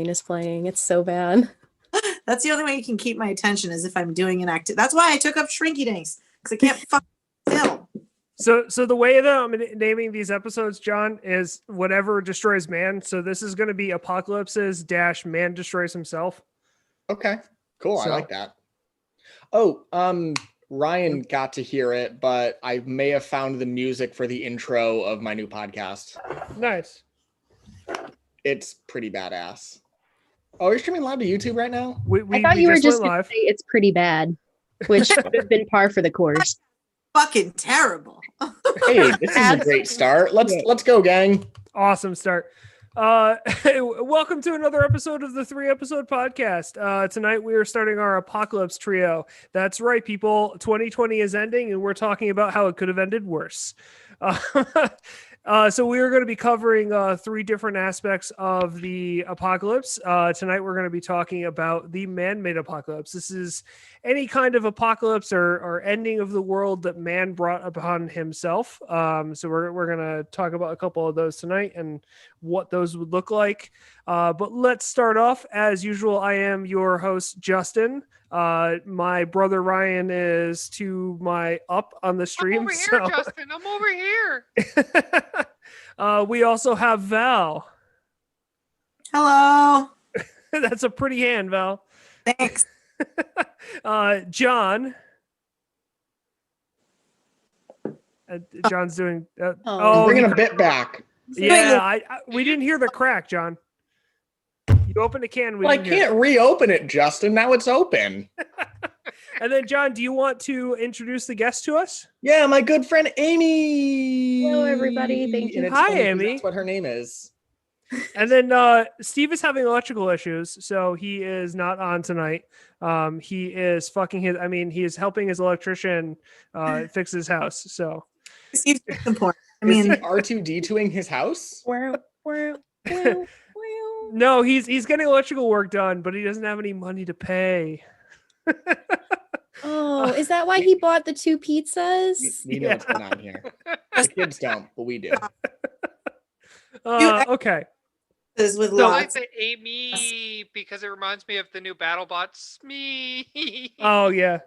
is playing. It's so bad. That's the only way you can keep my attention is if I'm doing an activity. That's why I took up Shrinky Dinks, because I can't fucking film. So the way that I'm naming these episodes, John, is whatever destroys man. So this is going to be apocalypses - man destroys himself. Okay, cool. I like that. Oh, Ryan got to hear it, but I may have found the music for the intro of my new podcast. Nice. It's pretty badass. Oh, you're streaming live to YouTube right now? I thought you were just going to say it's pretty bad, which would have been par for the course. Fucking terrible. Hey, this is a great start. Let's go, gang. Awesome start. Welcome to another episode of the 3-episode podcast. Tonight we are starting our apocalypse trio. That's right, people. 2020 is ending, and we're talking about how it could have ended worse. So we are going to be covering 3 different aspects of the apocalypse. Tonight we're going to be talking about the man-made apocalypse. This is any kind of apocalypse or ending of the world that man brought upon himself. So we're going to talk about a couple of those tonight and what those would look like. But let's start off. As usual, I am your host, Justin. My brother Ryan is to my up on the stream. I'm over here, Justin. I'm over here. We also have Val. Hello. That's a pretty hand, Val. Thanks. John. John's doing. Bringing a bit back. Yeah, we didn't hear the crack, John. You opened a can. Well, I can't reopen it, Justin. Now it's open. And then, John, do you want to introduce the guest to us? Yeah, my good friend Amy. Hello, everybody. Thank you. Hi, Amy. That's what her name is. And then Steve is having electrical issues, so he is not on tonight. He is he is helping his electrician fix his house. So Steve's important. Is he R2D2ing his house? No, he's getting electrical work done, but he doesn't have any money to pay. Oh, is that why he bought the 2 pizzas? We know what's going on here. The kids don't, but we do. Okay. I say Amy because it reminds me of the new BattleBots. Me. Oh yeah.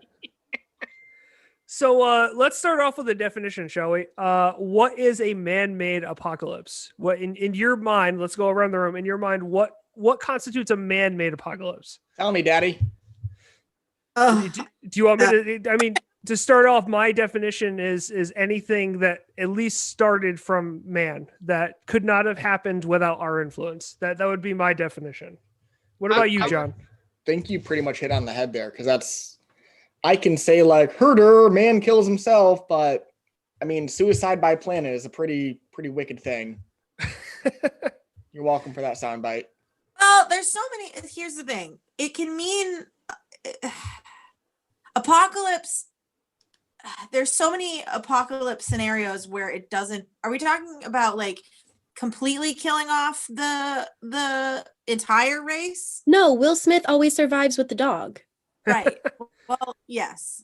So let's start off with a definition, shall we? What is a man-made apocalypse? What in your mind? Let's go around the room. In your mind, what constitutes a man-made apocalypse? Tell me, Daddy. Do you want me to? I mean, to start off, my definition is anything that at least started from man that could not have happened without our influence. That would be my definition. What about you, John? I think you pretty much hit on the head there, because I can say like herder, man kills himself, but I mean suicide by planet is a pretty wicked thing. You're welcome for that soundbite. Well, there's so many. Here's the thing. It can mean apocalypse. There's so many apocalypse scenarios where it doesn't. Are we talking about like completely killing off the entire race? No, Will Smith always survives with the dog. Right. Well, yes.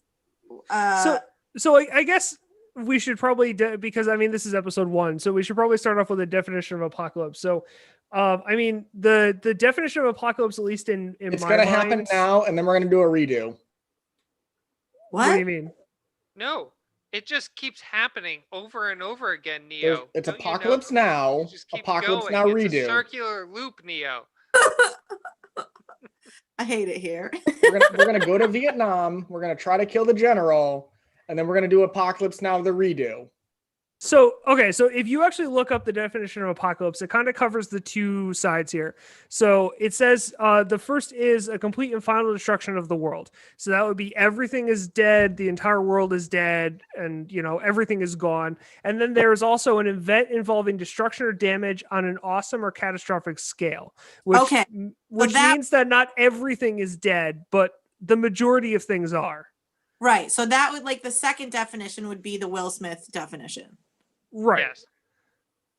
So I guess we should probably because I mean this is episode 1, so we should probably start off with a definition of apocalypse. So, I mean the definition of apocalypse, at least in it's my gonna mind, happen now, and then we're gonna do a redo. What do you mean? No, it just keeps happening over and over again, Neo. It's apocalypse now. Apocalypse now redo. It's a circular loop, Neo. I hate it here. we're gonna go to Vietnam. We're gonna try to kill the general, and then we're gonna do apocalypse now the redo. So if you actually look up the definition of apocalypse, it kind of covers the 2 sides here. So it says the first is a complete and final destruction of the world. So that would be everything is dead, the entire world is dead, and everything is gone. And then there's also an event involving destruction or damage on an awesome or catastrophic scale, which means that not everything is dead, but the majority of things are. Right. So that would the second definition would be the Will Smith definition. Right. Yes.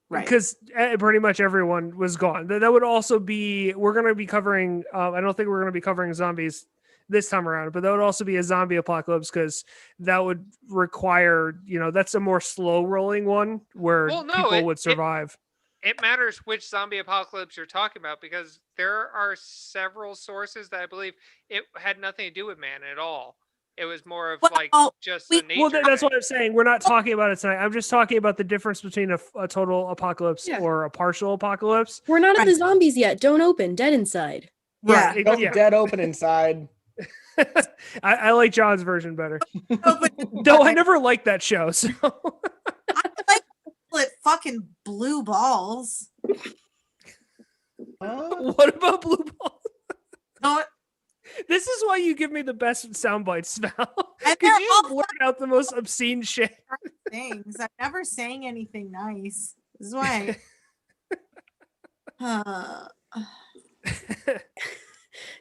Right. Because pretty much everyone was gone. That would also be, we're going to be covering, I don't think we're going to be covering zombies this time around, but that would also be a zombie apocalypse because that would require, that's a more slow rolling one where people would survive. it matters which zombie apocalypse you're talking about, because there are several sources that I believe it had nothing to do with man at all. It was more of like just a nature. Well, that's thing. what I'm saying. We're not talking about it tonight. I'm just talking about the difference between a total apocalypse Yeah. or a partial apocalypse. We're not at the zombies yet. Don't open. Dead inside. Yeah. Right. Don't Yeah. dead open inside. I like John's version better. Open. Though I never liked that show. So I like it fucking blue balls. what about blue balls? No, This is why you give me the best sound bites, Val. And Because they're you all blurt out the most obscene shit. things. I'm never saying anything nice. This is why.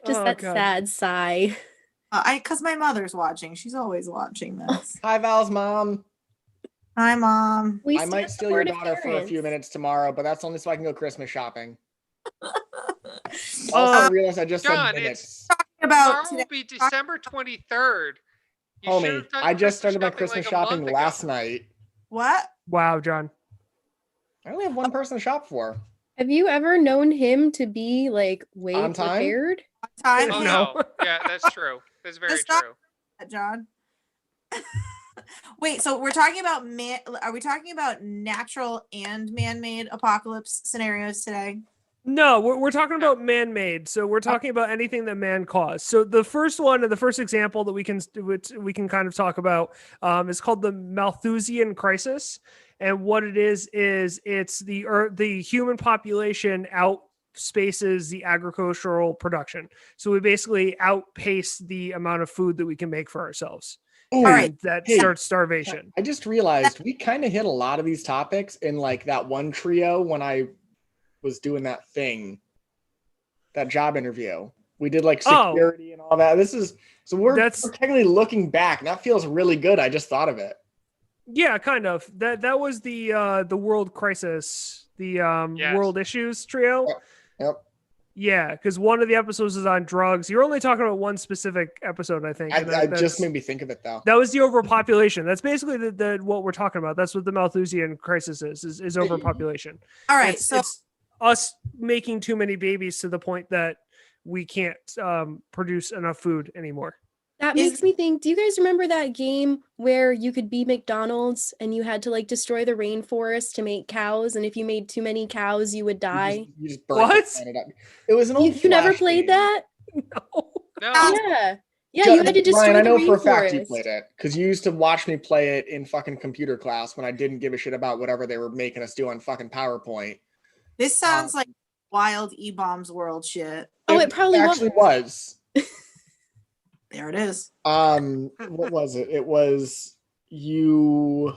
Just Oh, that God. sad sigh. Because my mother's watching. She's always watching this. Hi, Val's mom. Hi, Mom. We I might stand steal your supportive daughter for a few parents. minutes tomorrow, but that's only so I can go Christmas shopping. Also, I realized I just John, said minutes. About Tomorrow today. will be December 23rd. You should Homie, have done I just Christmas started my shopping Christmas like a shopping month ago. last night. What? Wow, John. I only have one person to shop for. Have you ever known him to be like way On time? prepared? Time? Oh No. no. Yeah, that's true. That's very Just stop. true. John. Wait, so we're talking about man? Are we talking about natural and man-made apocalypse scenarios today? No, we're talking about man-made. So we're talking about anything that man caused. So the first one and the first example that we can kind of talk about is called the Malthusian crisis. And what it is it's the human population outspaces the agricultural production. So we basically outpace the amount of food that we can make for ourselves. Ooh, All right. That Hey. starts starvation. I just realized we kind of hit a lot of these topics in like that one trio when I was doing that thing, that job interview. We did like security and all that. We're technically looking back, and that feels really good. I just thought of it. Yeah, kind of. That was the world crisis, the world issues trio. Yep. Yeah, because one of the episodes is on drugs. You're only talking about one specific episode, I think. and I just made me think of it though. That was the overpopulation. That's basically the what we're talking about. That's what the Malthusian crisis is overpopulation. All right, It's, so it's us making too many babies to the point that we can't produce enough food anymore. That makes me think, do you guys remember that game where you could be McDonald's and you had to like destroy the rainforest to make cows, and if you made too many cows you would die? You just burnt the planet up. It was an old You never Flash played game. that? No. Yeah. Yeah, you had to destroy Ryan, I the know rainforest. for a fact you played it because you used to watch me play it in fucking computer class when I didn't give a shit about whatever they were making us do on fucking PowerPoint. this sounds like wild E-bombs world shit. Oh, it probably actually was. There it is. What was it? It was you.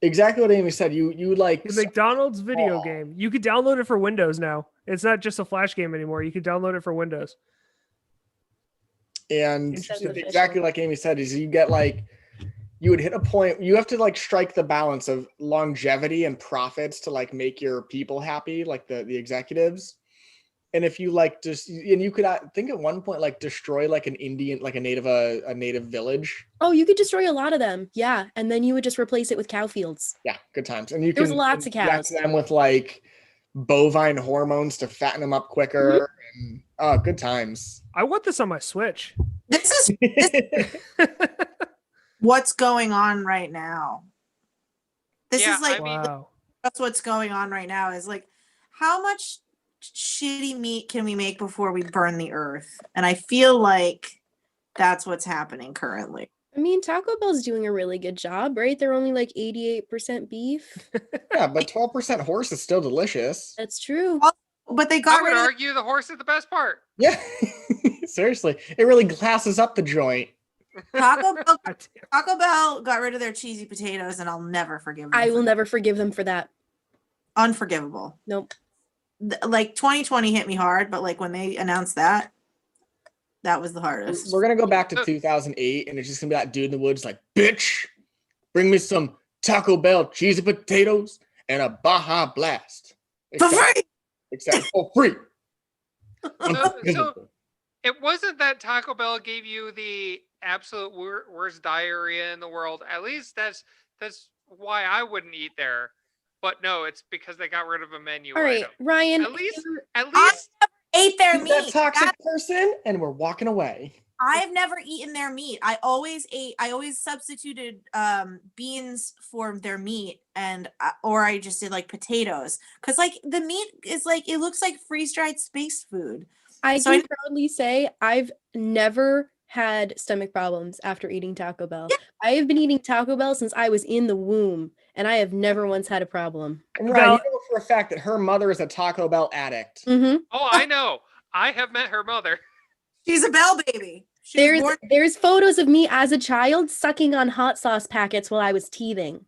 Exactly what Amy said. You like The McDonald's video game. You could download it for Windows now. It's not just a Flash game anymore. You could download it for Windows. And Interesting. exactly like Amy said, is you get like you would hit a point. You have to like strike the balance of longevity and profits to like make your people happy, like the executives. And if you like just, and you could think at one point like destroy like an Indian, like a native village. Oh, you could destroy a lot of them. Yeah. And then you would just replace it with cow fields. Yeah, good times. And you There was can lots of inject cows. them with like bovine hormones to fatten them up quicker. And good times. I want this on my Switch. This is what's going on right now. This Yeah, is like I mean- Wow. that's what's going on right now is like how much shitty meat can we make before we burn the earth? And I feel like that's what's happening currently. I mean, Taco Bell's doing a really good job, right? They're only like 88% beef. Yeah, but 12% horse is still delicious. That's true. But they I got would rid of argue the horse is the best part. Yeah, seriously, it really glasses up the joint. Taco Bell. Taco Bell got rid of their cheesy potatoes, and I'll never forgive them. I for will that. never forgive them for that. Unforgivable. Nope. Like 2020 hit me hard, but like when they announced that was the hardest. We're gonna go back to 2008, and it's just gonna be that dude in the woods, like, bitch, bring me some Taco Bell cheesy potatoes and a Baja Blast. For free. Except for free. So it wasn't that Taco Bell gave you the absolute worst diarrhea in the world. At least that's why I wouldn't eat there. but no, it's because they got rid of a menu All right, item. Ryan. At least, at I least, ate their He's that meat. toxic person, and we're walking away. I've never eaten their meat. I always substituted beans for their meat, and or I just did like potatoes, because like the meat is like, it looks like freeze-dried space food. I So can proudly say I've never had stomach problems after eating Taco Bell. I have been eating Taco Bell since I was in the womb, and I have never once had a problem. And Ryan, Val- you know for a fact that her mother is a Taco Bell addict. Mm-hmm. oh, I know. I have met her mother. she's a Bell baby. She was born- There's photos of me as a child sucking on hot sauce packets while I was teething.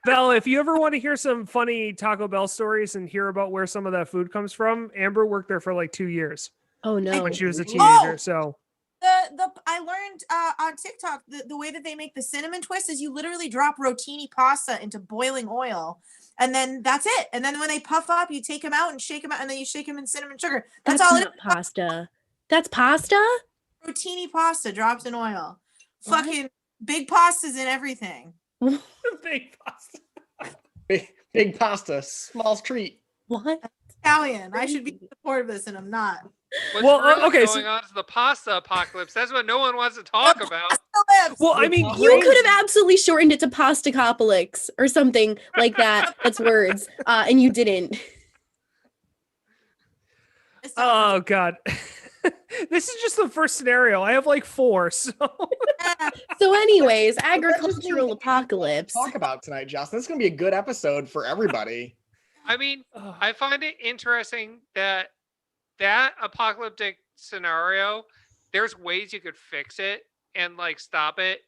Val, if you ever want to hear some funny Taco Bell stories and hear about where some of that food comes from, Amber worked there for like 2 years Oh no. when she was a Really? teenager. Oh! So the I learned on TikTok the way that they make the cinnamon twist is you literally drop rotini pasta into boiling oil, and then that's it. And then when they puff up, you take them out and shake them out, and then you shake them in cinnamon sugar. That's all it not pasta. That's pasta? is. Rotini pasta drops in oil. What? Fucking big pastas and everything. big pasta. Big pasta, small treat. What? Italian. I should be in support of this, and I'm not. What's Well, really okay, going so- on is the pasta apocalypse. That's what no one wants to talk about. Well, I mean, You could have absolutely shortened it to Pastacopolix or something like that. That's words. And you didn't. oh god. This is just the first scenario. I have like 4. So So, anyways, That's just agricultural the apocalypse. Talk about tonight, Justin. This is gonna be a good episode for everybody. I mean, I find it interesting that apocalyptic scenario, there's ways you could fix it and like stop it.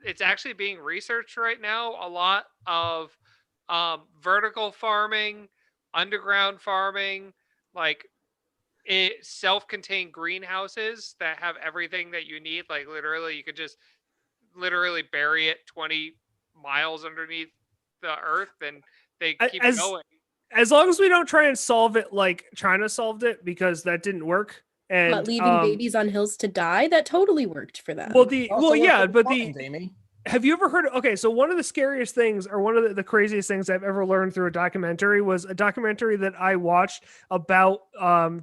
It's actually being researched right now. A lot of vertical farming, underground farming, like self-contained greenhouses that have everything that you need. Like literally, you could just literally bury it 20 miles underneath the earth, and they keep going. as long as we don't try and solve it like China solved it, because that didn't work. And But leaving babies on hills to die, that totally worked for them. Amy. Have you ever heard? Okay, so one of the scariest things, or one of the craziest things I've ever learned through a documentary, was a documentary that I watched about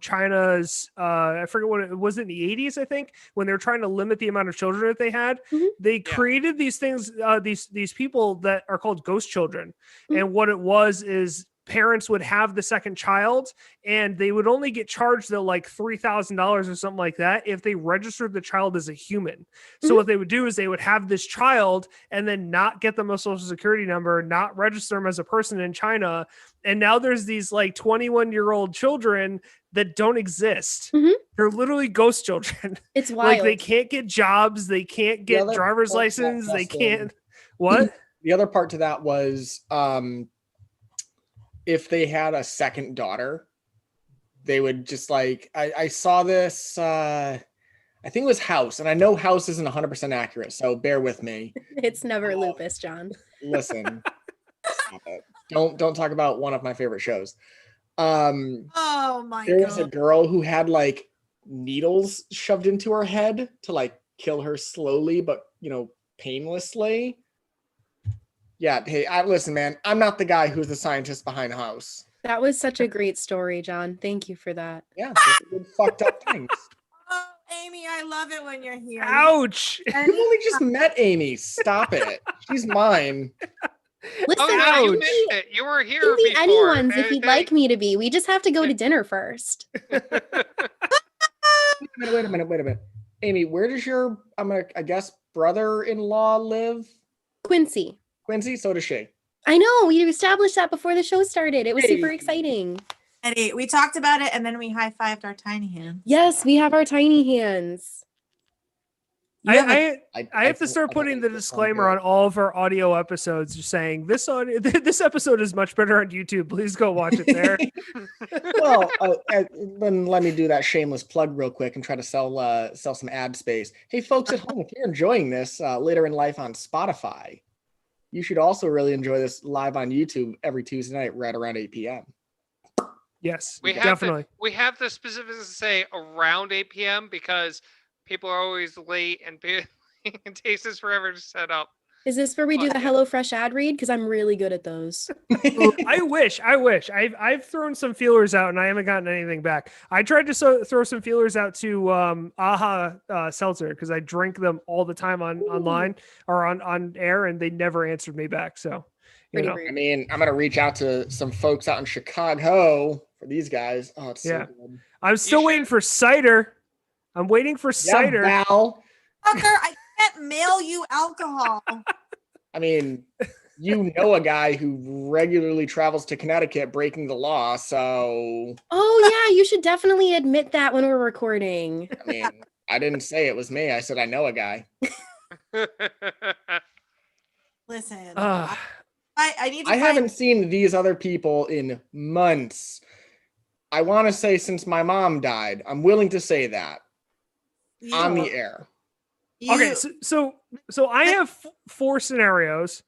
China's. I forget what it was, in the 80s, I think, when they were trying to limit the amount of children that they had. Mhm. They created these things, these people that are called ghost children, Mhm. and what it was is parents would have the second child and they would only get charged the like $3,000 or something like that if they registered the child as a human. So Mhm. what they would do is they would have this child and then not get them a social security number, not register them as a person in China. And now there's these like 21-year-old children that don't exist. Mhm. They're literally ghost children. It's Like wild. they can't get jobs, they can't The get other driver's part to that, license, they Justin, can't. What? The other part to that was if they had a second daughter, they would just like I saw this I think it was House, and I know House isn't 100% accurate, so bear with me. It's never lupus, John. Listen. Stop it. Don't talk about one of my favorite shows. Oh my There was a god. girl who had like needles shoved into her head to like kill her slowly but painlessly. Yeah, hey, listen, man, I'm not the guy who's the scientist behind House. That was such a great story, John. Thank you for that. Yeah, they did fucked up things. Oh, Amy, I love it when you're here. Ouch. You only just met Amy. Stop it. She's mine. Listen, Oh yeah, you Ouch. missed it. You were here you can be before. anyone's if you'd like me to be. We just have to go to dinner first. Wait a minute. Amy, where does your I guess brother-in-law live? Quincy. Quincy, so does she. I know. We established that before the show started. It was super Hey. exciting. Eddie, we talked about it, and then we high-fived our tiny hand. Yes, we have our tiny hands. I have to think- start I putting think the it's disclaimer good. on all of our audio episodes, just saying this episode is much better on YouTube. Please go watch it there. Well, then let me do that shameless plug real quick and try to sell some ad space. Hey, folks at home, if you're enjoying this later in life on Spotify, you should also really enjoy this live on YouTube every Tuesday night right around 8 p.m. Yes, We have definitely. to specifically say around 8 p.m. because people are always late and it takes us forever to set up. Is this where we do But the yeah. HelloFresh ad read? Because I'm really good at those. I wish. I've thrown some feelers out and I haven't gotten anything back. I tried to throw some feelers out to AHA seltzer because I drink them all the time online or on air, and they never answered me back. So, Pretty know, rude. I mean, I'm gonna reach out to some folks out in Chicago for these guys. Oh, it's Yeah. so good. I'm still waiting should- for cider. I'm waiting for Yeah, cider. Val. Fucker, I can't mail you alcohol. I mean, you know a guy who regularly travels to Connecticut breaking the law, so Oh, yeah, you should definitely admit that when we're recording. I mean, I didn't say it was me. I said I know a guy. Listen, Uh, I need to I find haven't seen these other people in months. I want to say since my mom died. I'm willing to say that you. on the air. okay, You- so I have 4 scenarios.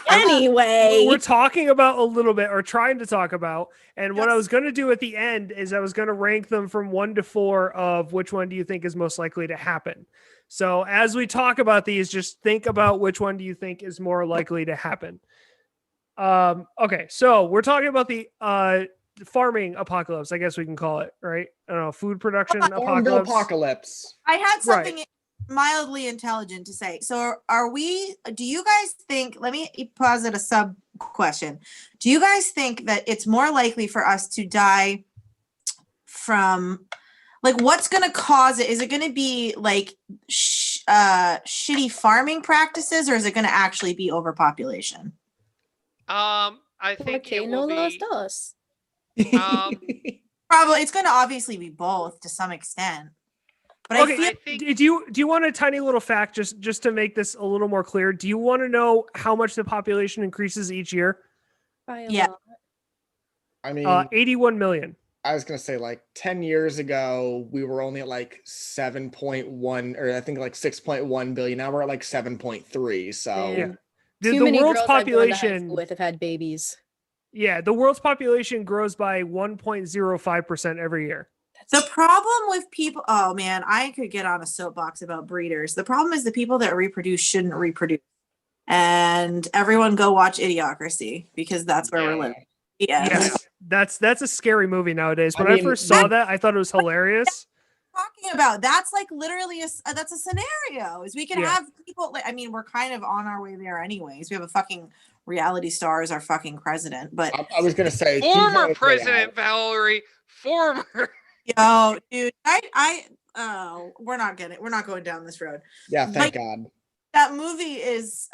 Anyway, We're talking about a little bit, or trying to talk about, and what I Yes. was going to do at the end is I was going to rank them from 1 to 4 of which one do you think is most likely to happen. So as we talk about these, just think about which one do you think is more likely to happen. Okay, so we're talking about the farming apocalypse, I guess we can call it, right? I don't know, food production Farm Bill apocalypse. apocalypse. I had Right. something mildly intelligent to say. So do you guys think, let me posit a sub question. Do you guys think that it's more likely for us to die from, like, what's going to cause it? Is it going to be like shitty farming practices, or is it going to actually be overpopulation? I think okay, it no will los be. dos. Probably, it's going to obviously be both to some extent. But Okay, I feel I think do you want a tiny little fact just to make this a little more clear? Do you want to know how much the population increases each year? By a Yeah. lot. I mean, 81 million. I was gonna say like 10 years ago, we were only at like 7.1, or I think like 6.1 billion. Now we're at like 7.3. So Man. Yeah. Too The many world's girls I've gone to high population, school with have had babies. yeah, the world's population grows by 1.05% every year. the problem with people, oh man, I could get on a soapbox about breeders. The problem is the people that reproduce shouldn't reproduce. And everyone go watch Idiocracy, because that's where we're Yeah. living. Yeah. Yes, that's a scary movie nowadays. I When I mean, first saw that, I thought it was hilarious. Talking about that's like literally that's a scenario, is we can Yeah. have people like, I mean, we're kind of on our way there anyways. We have a fucking reality star as our fucking president, but I was gonna say he's on Former his way out. President Valerie, former. yo, dude, we're not going down this road. Yeah, thank God. That movie is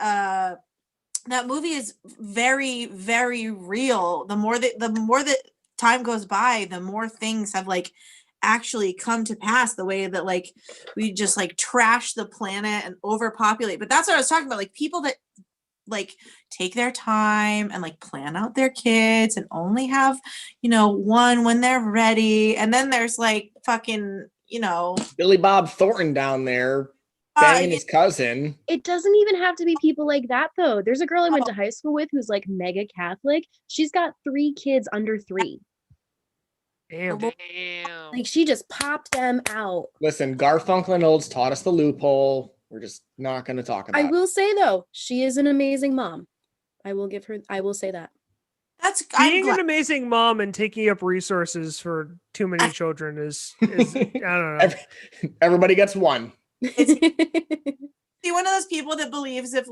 very, very real. The more that time goes by, the more things have like actually come to pass, the way that like we just like trash the planet and overpopulate. But that's what I was talking about, like people that like take their time and like plan out their kids and only have, one when they're ready. And then there's like fucking, Billy Bob Thornton down there banging his cousin. It doesn't even have to be people like that, though. There's a girl I went to high school with who's like mega Catholic. She's got 3 kids under 3. Damn. Damn. Like, she just popped them out. Listen, Garfunkel and Olds taught us the loophole. We're just not going to talk about I it. will say, though, she is an amazing mom. I will say that. Being an amazing mom and taking up resources for too many children is I don't know. Everybody gets one. See, one of those people that believes if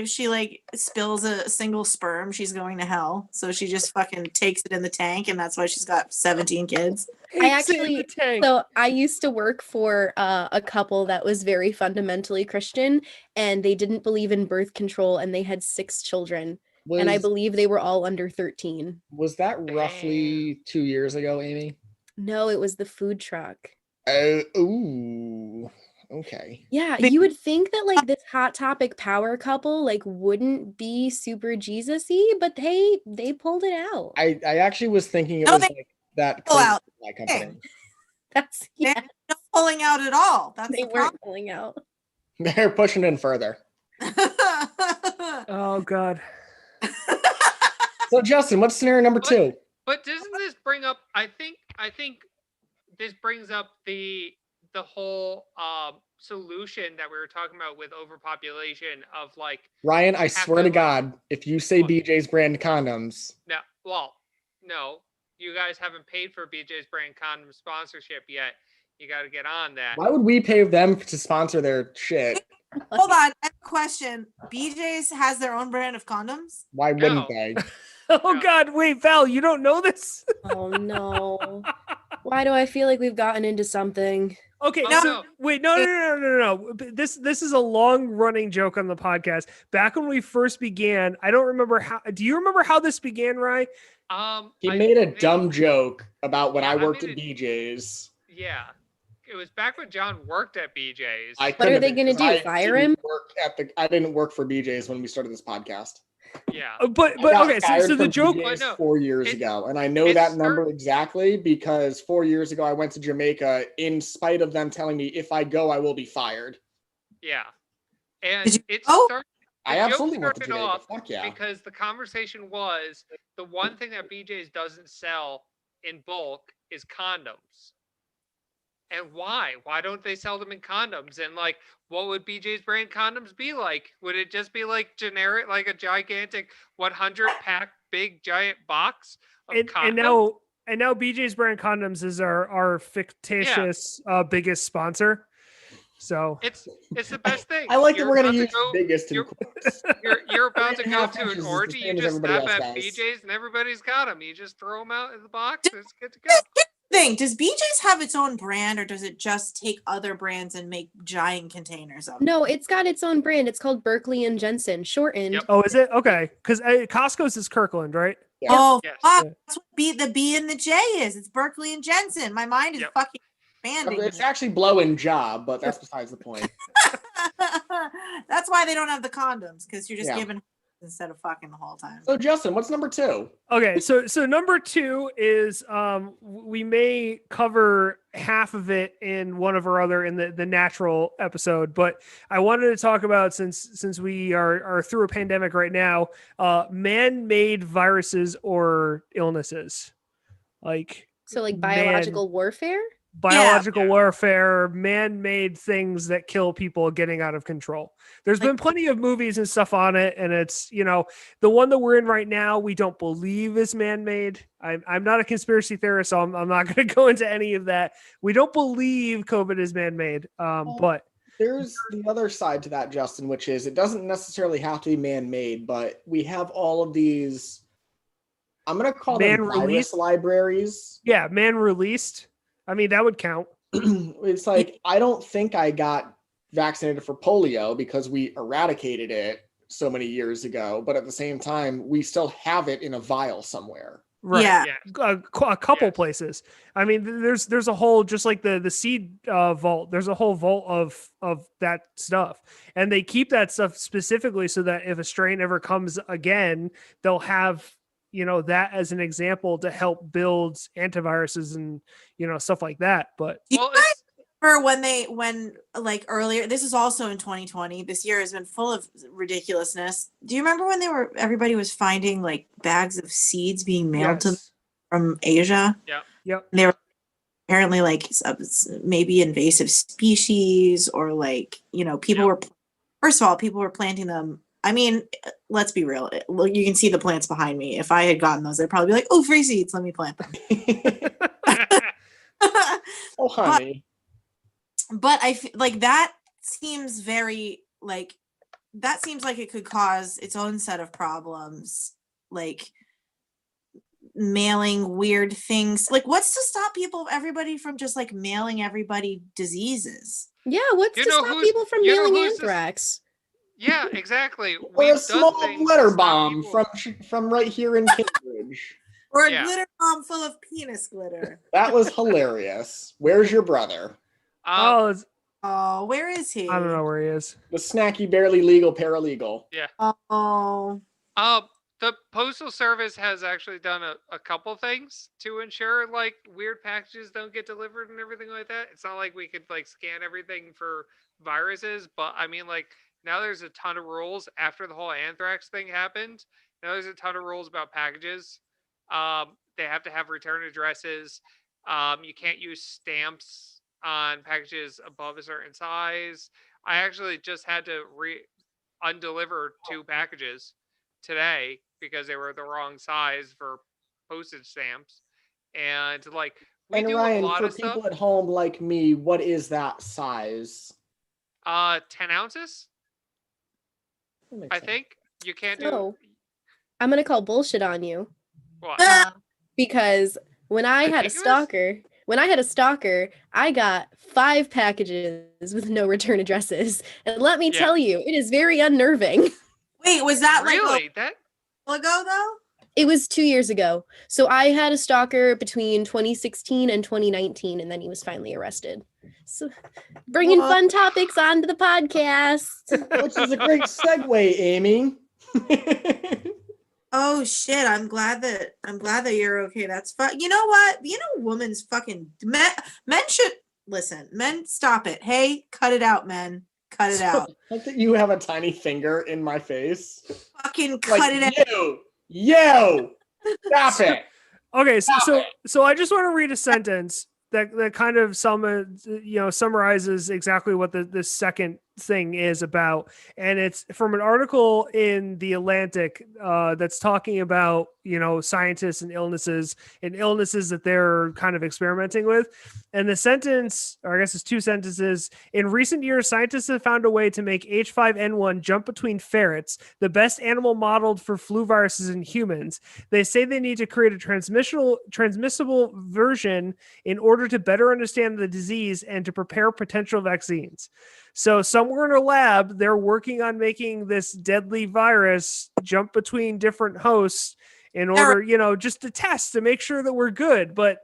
she like spills a single sperm, she's going to hell. So she just fucking takes it in the tank, and that's why she's got 17 kids. I used to work for a couple that was very fundamentally Christian, and they didn't believe in birth control, and they had 6 children. And I believe they were all under 13. Was that roughly 2 years ago, Amy? No, it was the food truck. Ooh. Okay. Yeah, you would think that like this hot topic power couple like wouldn't be super Jesus-y, but they pulled it out. I actually was thinking it No, was they like that pull out. my company. That's They're not pulling out at all. That's they the weren't pulling out. They're pushing in further. problem. Oh God. So Justin, what's scenario number 2? But doesn't this bring up? I think this brings up the the whole solution that we were talking about with overpopulation of like Ryan, I swear to God, if you say What? BJ's brand condoms, no, you guys haven't paid for BJ's brand condom sponsorship yet. You got to get on that. why would we pay them to sponsor their shit? Hold on, I have a question. BJ's has their own brand of condoms? Why wouldn't No. they? Oh No. God, wait, Val, you don't know this? Oh no. Why do I feel like we've gotten into something? Okay, Oh, so no. wait, no. This is a long running joke on the podcast. Back when we first began, I don't remember how. Do you remember how this began, Ryan? He I made a think- dumb joke about when Yeah, I I worked made at it- BJ's. Yeah, it was back when John worked at BJ's. I What are couldn't they have gonna because do, I fire didn't him? work I didn't work for BJ's when we started this podcast. Yeah, But I got okay, fired so the from joke. BJ's Well, no, 4 years it- ago, and I know it that number exactly because 4 years ago I went to Jamaica in spite of them telling me if I go I will be fired. yeah, and Did you it go? started. I The joke absolutely went to started Jamaica. off Fuck yeah. because the conversation was the one thing that BJ's doesn't sell in bulk is condoms. And why? Why don't they sell them in condoms? And like, what would BJ's brand condoms be like? Would it just be like generic, like a gigantic 100 pack big giant box of condoms? And now BJ's brand condoms is our fictitious biggest sponsor. So It's the best thing. I like that You're we're gonna about to use go- biggest in you're- quotes. You're about to 3.5 go to an inches is the orgy. same You as just everybody stop else at does. BJ's and everybody's got them. You just throw them out in the box. And it's good to go. Thing, does BJ's have its own brand or does it just take other brands and make giant containers of them? No, it's got its own brand. It's called Berkeley and Jensen, shortened. Yep. oh, is it okay? Because Costco's is Kirkland, right? Yeah. Oh, Yes. fuck. Yeah. That's what the B and the J is. It's Berkeley and Jensen. My mind is Yep. fucking expanding. It's actually blowing job, but that's besides the point. That's why they don't have the condoms, because you're just Yeah. giving instead of fucking the whole time. So Justin, what's number 2? Okay, so number 2 is we may cover half of it in one of our other in the natural episode, but I wanted to talk about since we are through a pandemic right now, man-made viruses or illnesses, like So like biological warfare? biological Yeah. warfare, man-made things that kill people getting out of control. There's been plenty of movies and stuff on it, and it's, the one that we're in right now, we don't believe is man-made. I'm not a conspiracy theorist, so I'm not going to go into any of that. We don't believe COVID is man-made, but There's the other side to that, Justin, which is it doesn't necessarily have to be man-made, but we have all of these, I'm going to call them virus Man-released? libraries. yeah, man-released. I mean, that would count. It's like, I don't think I got vaccinated for polio because we eradicated it so many years ago, but at the same time, we still have it in a vial somewhere. Right. Yeah. Yeah. A couple Yes. places. I mean, there's a whole, just like the seed vault, there's a whole vault of that stuff, and they keep that stuff specifically so that if a strain ever comes again, they'll have that as an example to help build antiviruses and stuff like that. But Do you Well, guys it's remember when like earlier, this is also in 2020, this year has been full of ridiculousness. Do you remember when everybody was finding like bags of seeds being mailed to them yes. from Asia? Yep. And they were apparently like maybe invasive species, or like, people Yep. were, first of all, people were planting them. I mean, let's be real. Look, you can see the plants behind me. If I had gotten those, I'd probably be like, oh, free seeds, let me plant them. Oh, honey. But I feel like that seems very like, that seems like it could cause its own set of problems, like mailing weird things. Like, what's to stop everybody from just like mailing everybody diseases? Yeah, what's You to know stop who's- people from you know mailing who's this- anthrax? Yeah, exactly. Or We've a small done things glitter to stop bomb people- from right here in Cambridge. Or a Yeah. glitter bomb full of penis glitter. That was hilarious. Where's your brother? Oh, Oh, where is he? I don't know where he is. The snacky, barely legal paralegal. Oh, The Postal Service has actually done a couple things to ensure like weird packages don't get delivered and everything like that. It's not like we could like scan everything for viruses, but I mean like now there's a ton of rules after the whole anthrax thing happened. Now there's a ton of rules about packages. They have to have return addresses. You can't use stamps on packages above a certain size. I actually just had to undeliver 2 packages today because they were the wrong size for postage stamps. And like we And do Ryan, a lot for of stuff. people at home like me, what is that size? 10 ounces. I think you can't do. So, I'm gonna call bullshit on you. What? Because when I had a stalker, I got 5 packages with no return addresses. And let me tell you, it is very unnerving. Wait, was that really like that long ago though? It was 2 years ago. So I had a stalker between 2016 and 2019, and then he was finally arrested. So bringing fun topics onto the podcast. Which is a great segue, Amy. Oh shit! I'm glad that you're okay. That's fun. You know what? Women's fucking men should listen. Men, stop it. Hey, cut it out, men. Cut it out. I think you have a tiny finger in my face. Fucking cut it out. Yo, stop it. Okay, so I just want to read a sentence that kind of summarizes exactly what this second thing is about, and it's from an article in the Atlantic that's talking about scientists and illnesses that they're kind of experimenting with. And the sentence, or I guess it's 2 sentences: in recent years, scientists have found a way to make H5N1 jump between ferrets, the best animal modeled for flu viruses in humans. They say they need to create a transmissible version in order to better understand the disease and to prepare potential vaccines. So somewhere in a lab, they're working on making this deadly virus jump between different hosts in order, just to test to make sure that we're good. But,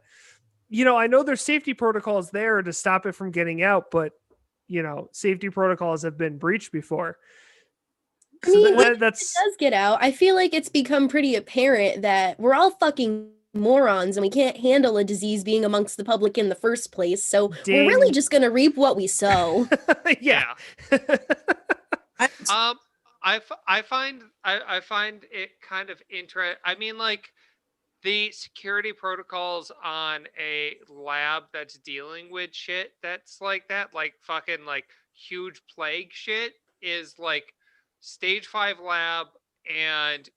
I know there's safety protocols there to stop it from getting out, but, safety protocols have been breached before. I mean, when it does get out, I feel like it's become pretty apparent that we're all fucking morons and we can't handle a disease being amongst the public in the first place. So we're really just going to reap what we sow. Yeah. I find it kind of interesting. I mean, like the security protocols on a lab that's dealing with shit that's like that, like fucking like huge plague shit, is like stage 5 lab, and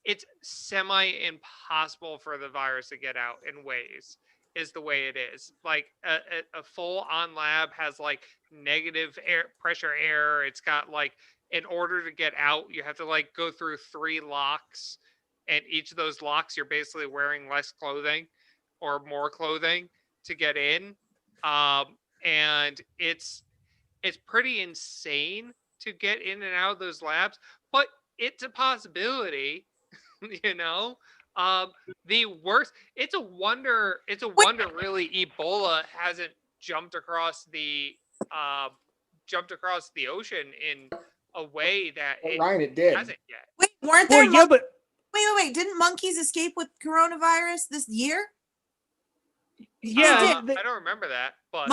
it's semi impossible for the virus to get out in ways, is the way it is. Like a full on lab has like negative pressure air. It's got like, in order to get out, you have to like go through 3 locks, and each of those locks you're basically wearing less clothing or more clothing to get in. And it's pretty insane to get in and out of those labs, but it's a possibility. The worst, it's a wonder really Ebola hasn't jumped across the ocean in a way that Ryan, it did. hasn't yet. Wait, weren't there? But wait! Didn't monkeys escape with coronavirus this year? Yeah, I don't remember that, but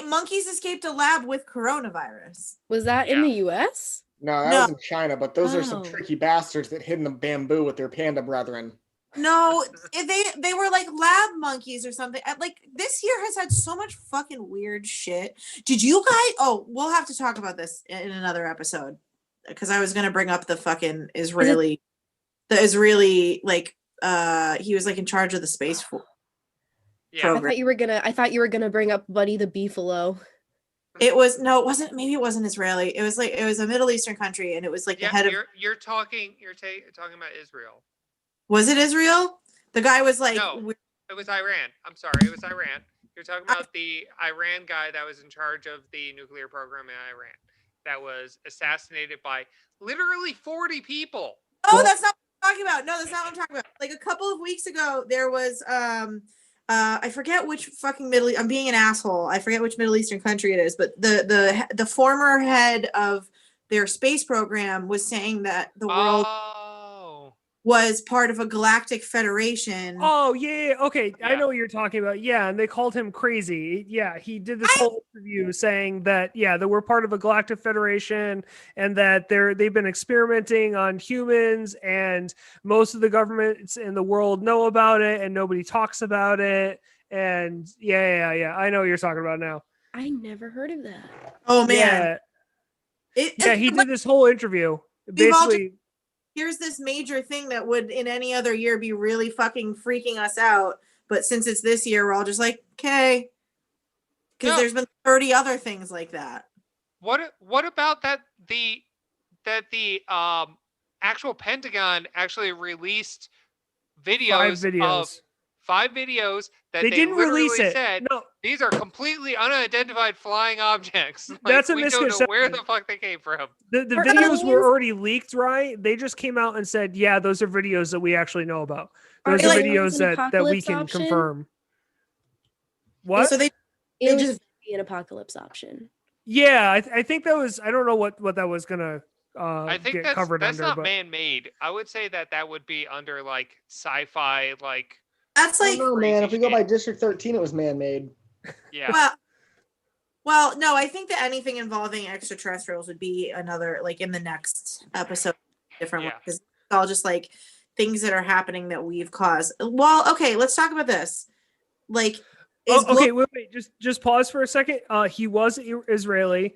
monkeys escaped a lab with coronavirus. Was that in the U.S.? No, that was in China, but those are some tricky bastards that hid in the bamboo with their panda brethren. No, they were like lab monkeys or something. Like, this year has had so much fucking weird shit. Did you guys? Oh, we'll have to talk about this in another episode, because I was gonna bring up the fucking Israeli, like he was like in charge of the space program. I thought you were gonna bring up Buddy the Beefalo. It wasn't. Maybe it wasn't Israeli. It was a Middle Eastern country, and it was like the head of. You're talking about Israel. Was it Israel? The guy was like. No, it was Iran. I'm sorry, it was Iran. You're talking about the Iran guy that was in charge of the nuclear program in Iran, that was assassinated by literally 40 people. Oh, that's not what I'm talking about. No, that's not what I'm talking about. Like a couple of weeks ago, there was I forget which fucking I'm being an asshole. I forget which Middle Eastern country it is, but the former head of their space program was saying that the world. Oh. was part of a galactic federation. Oh yeah, okay. I Yeah. know what you're talking about. Yeah, and they called him crazy. Yeah, he did this whole interview saying that that we're part of a galactic federation and that they've been experimenting on humans and most of the governments in the world know about it and nobody talks about it. And yeah. I know what you're talking about now. I never heard of that. Oh man. Yeah, he did this whole interview. Basically, here's this major thing that would in any other year be really fucking freaking us out. But since it's this year, we're all just like, okay. Because there's been 30 other things like that. What about that the actual Pentagon actually released videos of 5 videos that they didn't release it. Said, no, these are completely unidentified flying objects. Like, that's a we misconception. don't know where the fuck they came from. The videos were already leaked, right? They just came out and said, yeah, those are videos that we actually know about. Those are videos that we can confirm. What? So they just be an apocalypse option. Yeah, I think that was, I don't know what that was gonna I think get that's, covered that's under. not man-made. I would say that would be under like sci-fi, like. That's like, no, man. If we go by District 13, it was man-made. Yeah. Well, no, I think that anything involving extraterrestrials would be another, like in the next episode, different one, because it's all just like things that are happening that we've caused. Well, okay, let's talk about this. Like, wait, just pause for a second. He was Israeli.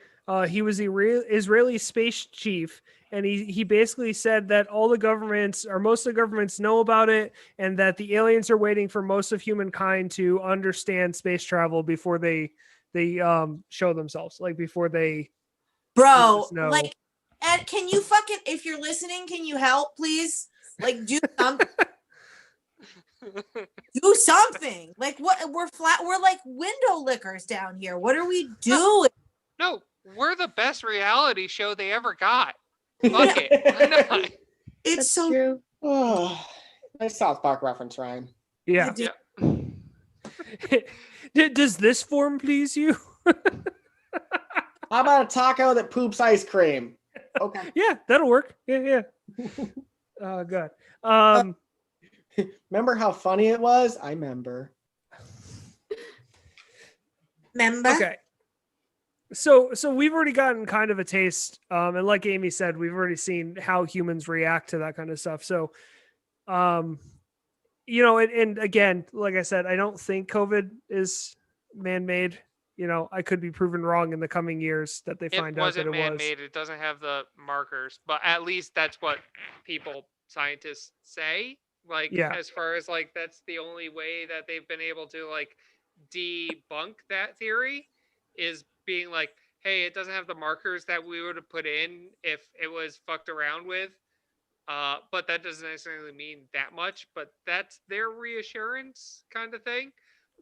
He was the Israeli space chief, and he basically said that all the governments or most of the governments know about it, and that the aliens are waiting for most of humankind to understand space travel before they show themselves, like before they. Bro, like, and can you fucking, if you're listening, can you help, please? Like, do something. Do something. Like, what? We're like window lickers down here. What are we doing? No, we're the best reality show they ever got. Fuck it. Why not? It's That's so true. Oh, nice South Park reference, Ryan. Yeah. Does this form please you? How about a taco that poops ice cream? Okay. Yeah, that'll work. Yeah. Oh, God. Remember how funny it was? I remember. Okay. So we've already gotten kind of a taste, and like Amy said, we've already seen how humans react to that kind of stuff. So, and again, like I said, I don't think COVID is man-made. I could be proven wrong in the coming years that they find out that it was. It wasn't man-made. It doesn't have the markers, but at least that's what scientists say. Like, as far as like, that's the only way that they've been able to like debunk that theory is being like, hey, it doesn't have the markers that we would have put in if it was fucked around with. But that doesn't necessarily mean that much, but that's their reassurance kind of thing.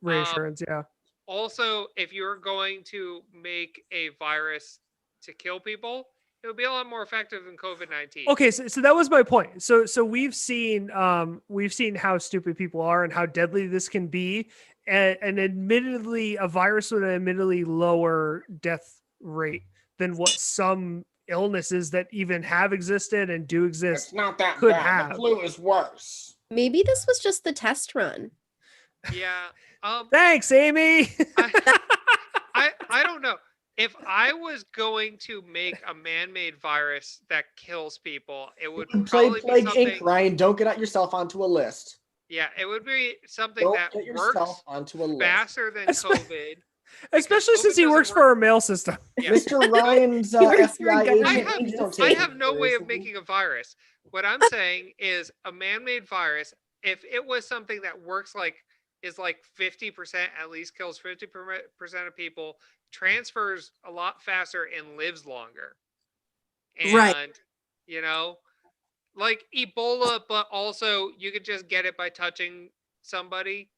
Reassurance, yeah. Also, if you're going to make a virus to kill people, it would be a lot more effective than COVID-19. Okay, so that was my point. So we've seen how stupid people are and how deadly this can be, and admittedly, a virus with an admittedly lower death rate than what some illnesses that even have existed and do exist. It's not that could bad. have. The flu is worse. Maybe this was just the test run. Yeah. Thanks, Amy. I don't know. If I was going to make a man-made virus that kills people, it would probably be Plague something. Inc., Ryan. Don't get yourself onto a list. Yeah, it would be something Don't that get works yourself onto a list. faster than COVID. Especially since he works for our mail system. Yeah. Mr. Ryan's FBI agent. I have no way of making a virus. What I'm saying is a man-made virus, if it was something that works is like 50%, at least kills 50% of people, transfers a lot faster and lives longer. And, right. Like Ebola, but also you could just get it by touching somebody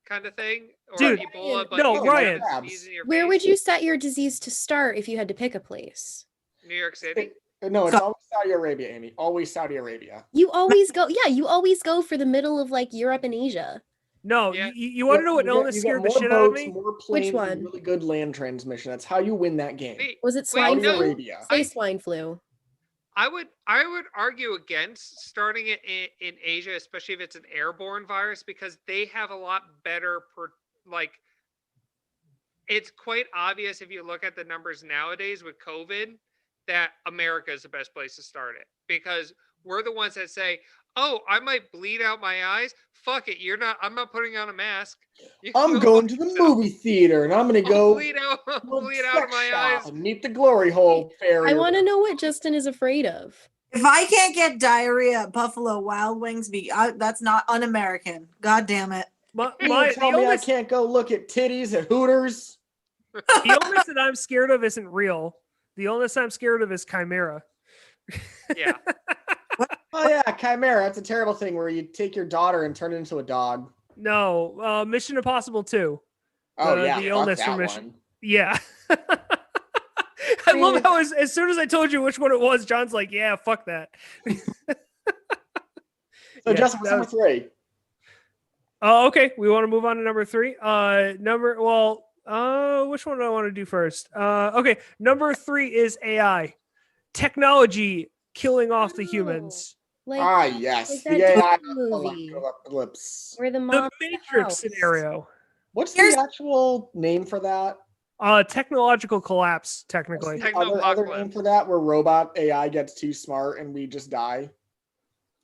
kind of thing. Or Dude, Ebola, but no, Ryan. Where would you set your disease to start if you had to pick a place? New York City? No, it's always Saudi Arabia, Amy. Always Saudi Arabia. You always go, you always go for the middle of like Europe and Asia. No, you want to know what illness scared the shit out of me? More planes, which one? Really good land transmission. That's how you win that game. Was it swine Saudi flu? Arabia. Say swine flu. I would argue against starting it in Asia, especially if it's an airborne virus, because they have a lot better like. It's quite obvious if you look at the numbers nowadays with COVID that America is the best place to start it, because we're the ones that say, "Oh, I might bleed out my eyes. Fuck it, you're not. I'm not putting on a mask. I'm going to the movie theater, and I'm going to go bleed out to a of my shop eyes." and meet the glory hole fairy. I want to know what Justin is afraid of. If I can't get diarrhea at Buffalo Wild Wings, that's not un-American. God damn it. Tell me I can't go look at titties at Hooters. The illness that I'm scared of isn't real. The illness I'm scared of is chimera. Yeah. Oh yeah, chimera. That's a terrible thing where you take your daughter and turn it into a dog. No, Mission Impossible 2. Oh yeah, the illness that from Mission. one. Yeah. I love how as soon as I told you which one it was, John's like, "Yeah, fuck that." So Justin, what's number 3? Oh, okay. We want to move on to number 3. Which one do I want to do first? Okay, number 3 is AI, technology killing off the humans. Yes, like the that AI movie apocalypse. where the The mom Matrix scenario. What's the actual name for that? Technological collapse, technically. What's the other name for that, where robot AI gets too smart and we just die?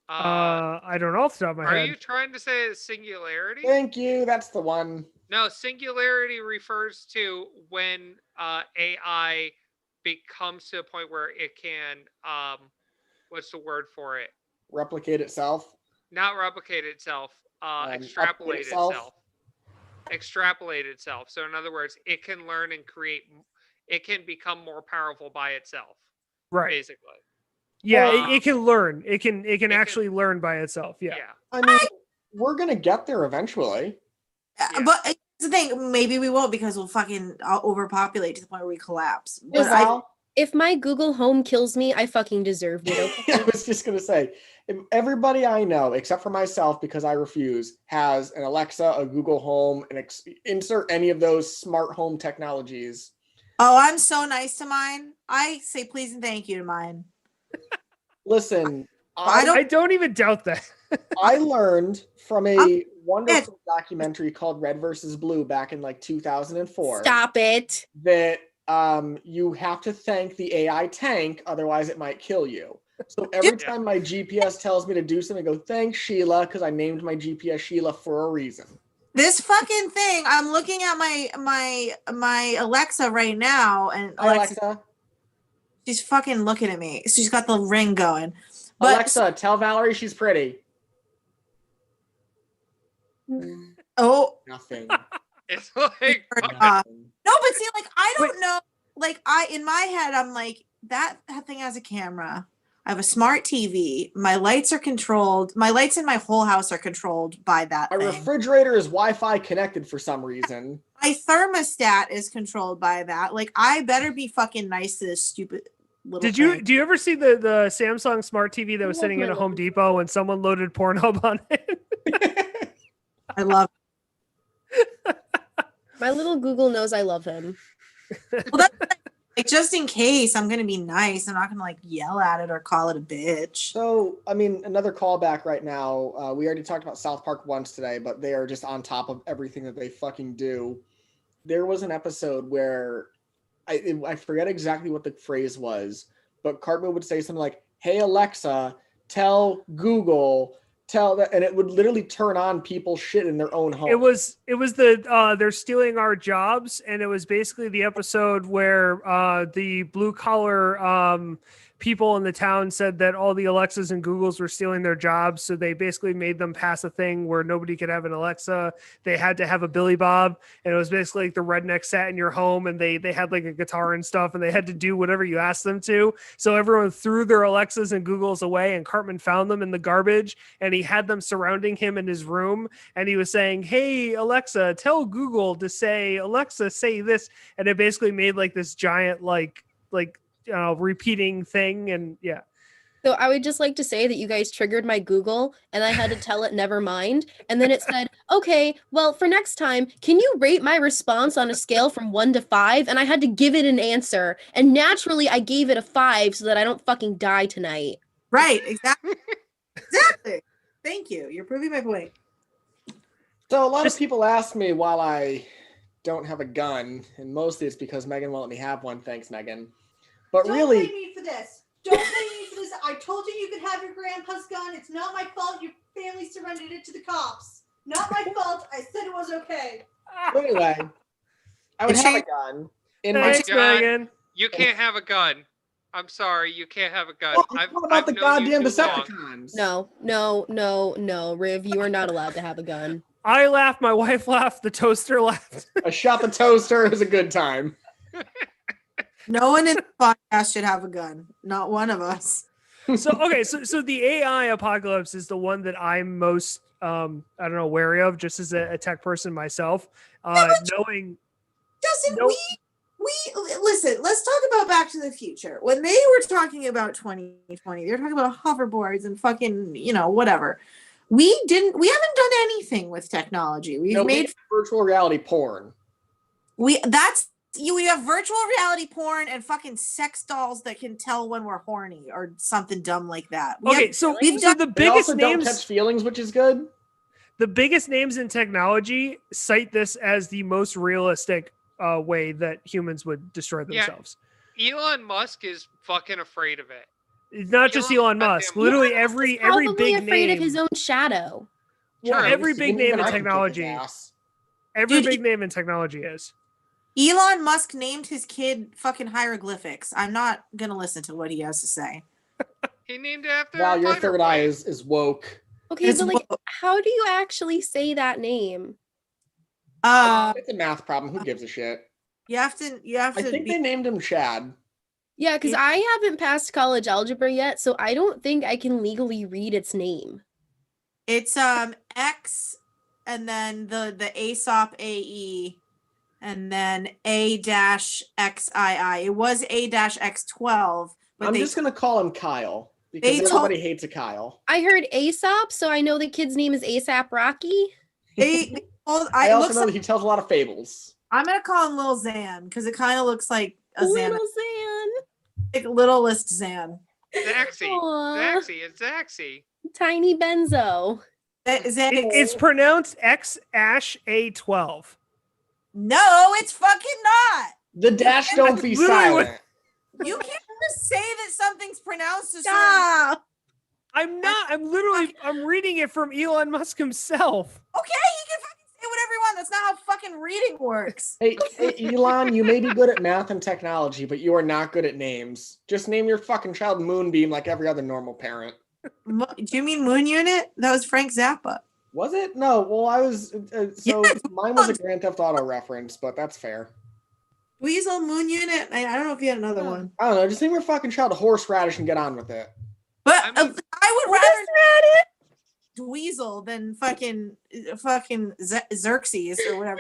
I don't know off the top of my head. Are you trying to say singularity? Thank you. That's the one. No, singularity refers to when AI becomes to a point where it can, what's the word for it? Replicate itself? Not replicate itself, extrapolate itself. Extrapolate itself. So in other words, it can learn and create, it can become more powerful by itself. Right. Basically. Yeah, it can learn. It can actually learn by itself. Yeah. I mean, we're gonna get there eventually. Yeah. But here's the thing, maybe we won't, because we'll fucking overpopulate to the point where we collapse. But if my Google Home kills me, I fucking deserved it. Okay? I was just gonna say, if everybody I know, except for myself, because I refuse, has an Alexa, a Google Home, and insert any of those smart home technologies. Oh, I'm so nice to mine. I say please and thank you to mine. Listen, I don't even doubt that. I learned from a wonderful documentary called Red versus Blue back in like 2004. Stop it. That you have to thank the AI tank, otherwise it might kill you. So every time my GPS tells me to do something, I go, thanks, Sheila, because I named my GPS Sheila for a reason. This fucking thing, I'm looking at my Alexa right now, and Alexa. She's fucking looking at me. She's got the ring going. But Alexa, tell Valerie she's pretty. Oh. Nothing. It's like no, but see, like, I don't know. Like, in my head, I'm like, that thing has a camera. I have a smart TV. My lights are controlled. My lights in my whole house are controlled by that thing. My refrigerator is Wi-Fi connected for some reason. My thermostat is controlled by that. Like, I better be fucking nice to this stupid little thing. Do you ever see the Samsung smart TV that was sitting in a Home Depot and someone loaded Pornhub on it? I love it. My little Google knows I love him. Well, that's like, just in case, I'm gonna be nice. I'm not gonna like yell at it or call it a bitch. So, I mean, another callback right now. We already talked about South Park once today, but they are just on top of everything that they fucking do. There was an episode where I forget exactly what the phrase was, but Cartman would say something like, "Hey Alexa, tell Google." And it would literally turn on people's shit in their own home. It was the they're stealing our jobs, and it was basically the episode where the blue collar people in the town said that all the Alexas and Googles were stealing their jobs, so they basically made them pass a thing where nobody could have an Alexa. They had to have a Billy Bob, and it was basically like the redneck sat in your home, and they had like a guitar and stuff, and they had to do whatever you asked them to. So everyone threw their Alexas and Googles away, and Cartman found them in the garbage, and he had them surrounding him in his room, and he was saying, "Hey Alexa, tell Google to say, Alexa, say this," and it basically made like this giant like repeating thing. And yeah, So I would just like to say that you guys triggered my Google and I had to tell it never mind. And then it said, okay, well, for next time, can you rate my response on a scale from 1 to 5? And I had to give it an answer. And naturally, I gave it a 5 so that I don't fucking die tonight. Right, exactly. Exactly. Thank you. You're proving my point. So a lot of people ask me why I don't have a gun, and mostly it's because Megan won't let me have one. Thanks, Megan. But Don't really, blame me for this. Don't blame me for this. I told you could have your grandpa's gun. It's not my fault. Your family surrendered it to the cops. Not my fault. I said it was okay. so anyway, I would have a gun in my. Thanks, God. Megan. You can't have a gun. I'm sorry, you can't have a gun. Well, what about the known you goddamn too long. Decepticons? No, Riv, you are not allowed to have a gun. I laughed. My wife laughed. The toaster laughed. A shot the toaster is a good time. No one in the podcast should have a gun. Not one of us. So the AI apocalypse is the one that I'm most I don't know, wary of, just as a tech person myself. Knowing Justin, Nope. we listen, let's talk about Back to the Future. When they were talking about 2020, they were talking about hoverboards and fucking, whatever. We haven't done anything with technology. We've No, we made have virtual reality porn. we have virtual reality porn and fucking sex dolls that can tell when we're horny or something dumb like that. we've done the They biggest also don't names. catch feelings, which is good. The biggest names in technology cite this as the most realistic way that humans would destroy Yeah. themselves. Elon Musk is fucking afraid of it. It's not just Elon Elon Musk. goddamn Literally Elon Musk every is probably big afraid name. of his own shadow. Well, True. every big name Even in I can kick his technology. ass. Every Dude, big name in technology is. Elon Musk named his kid fucking hieroglyphics. I'm not gonna listen to what he has to say. He named it after Now a your fighter third eye plane. is woke. Okay, It's but like, woke. how do you actually say that name? It's a math problem. Who gives a shit? You have to I think they named him Chad. Yeah, because It- I haven't passed college algebra yet, so I don't think I can legally read its name. It's X and then the ASOP AE and then A-XII. It was A-X12, but I'm they just gonna call him Kyle because they told- everybody hates a Kyle. I heard Aesop, so I know the kid's name is ASAP Rocky. they told, I it also looks know like, that he tells a lot of fables. I'm gonna call him Lil Xan because it kind of looks like a Xan, Little Zan. like littlest Xan. Zaxi. Aw. Zaxi. It's Zaxi. Tiny Benzo. Xan It's pronounced XAsh-A12. no, it's fucking not. The dash don't be Literally what- silent. You can't just say that something's pronounced a certain. Stop. I'm reading it from Elon Musk himself. Okay, he can fucking say whatever he wants. That's not how fucking reading works. Hey, Elon, you may be good at math and technology, but you are not good at names. Just name your fucking child Moonbeam like every other normal parent. Do you mean Moon Unit? That was Frank Zappa. Was it? No. Well, I was. So Yes. mine was a Grand Theft Auto reference, but that's fair. Weasel Moon Unit. I don't know if you had another one, I don't know. Just name your fucking child a horseradish and get on with it. but I mean- I would rather Dweezil than fucking Xerxes or whatever.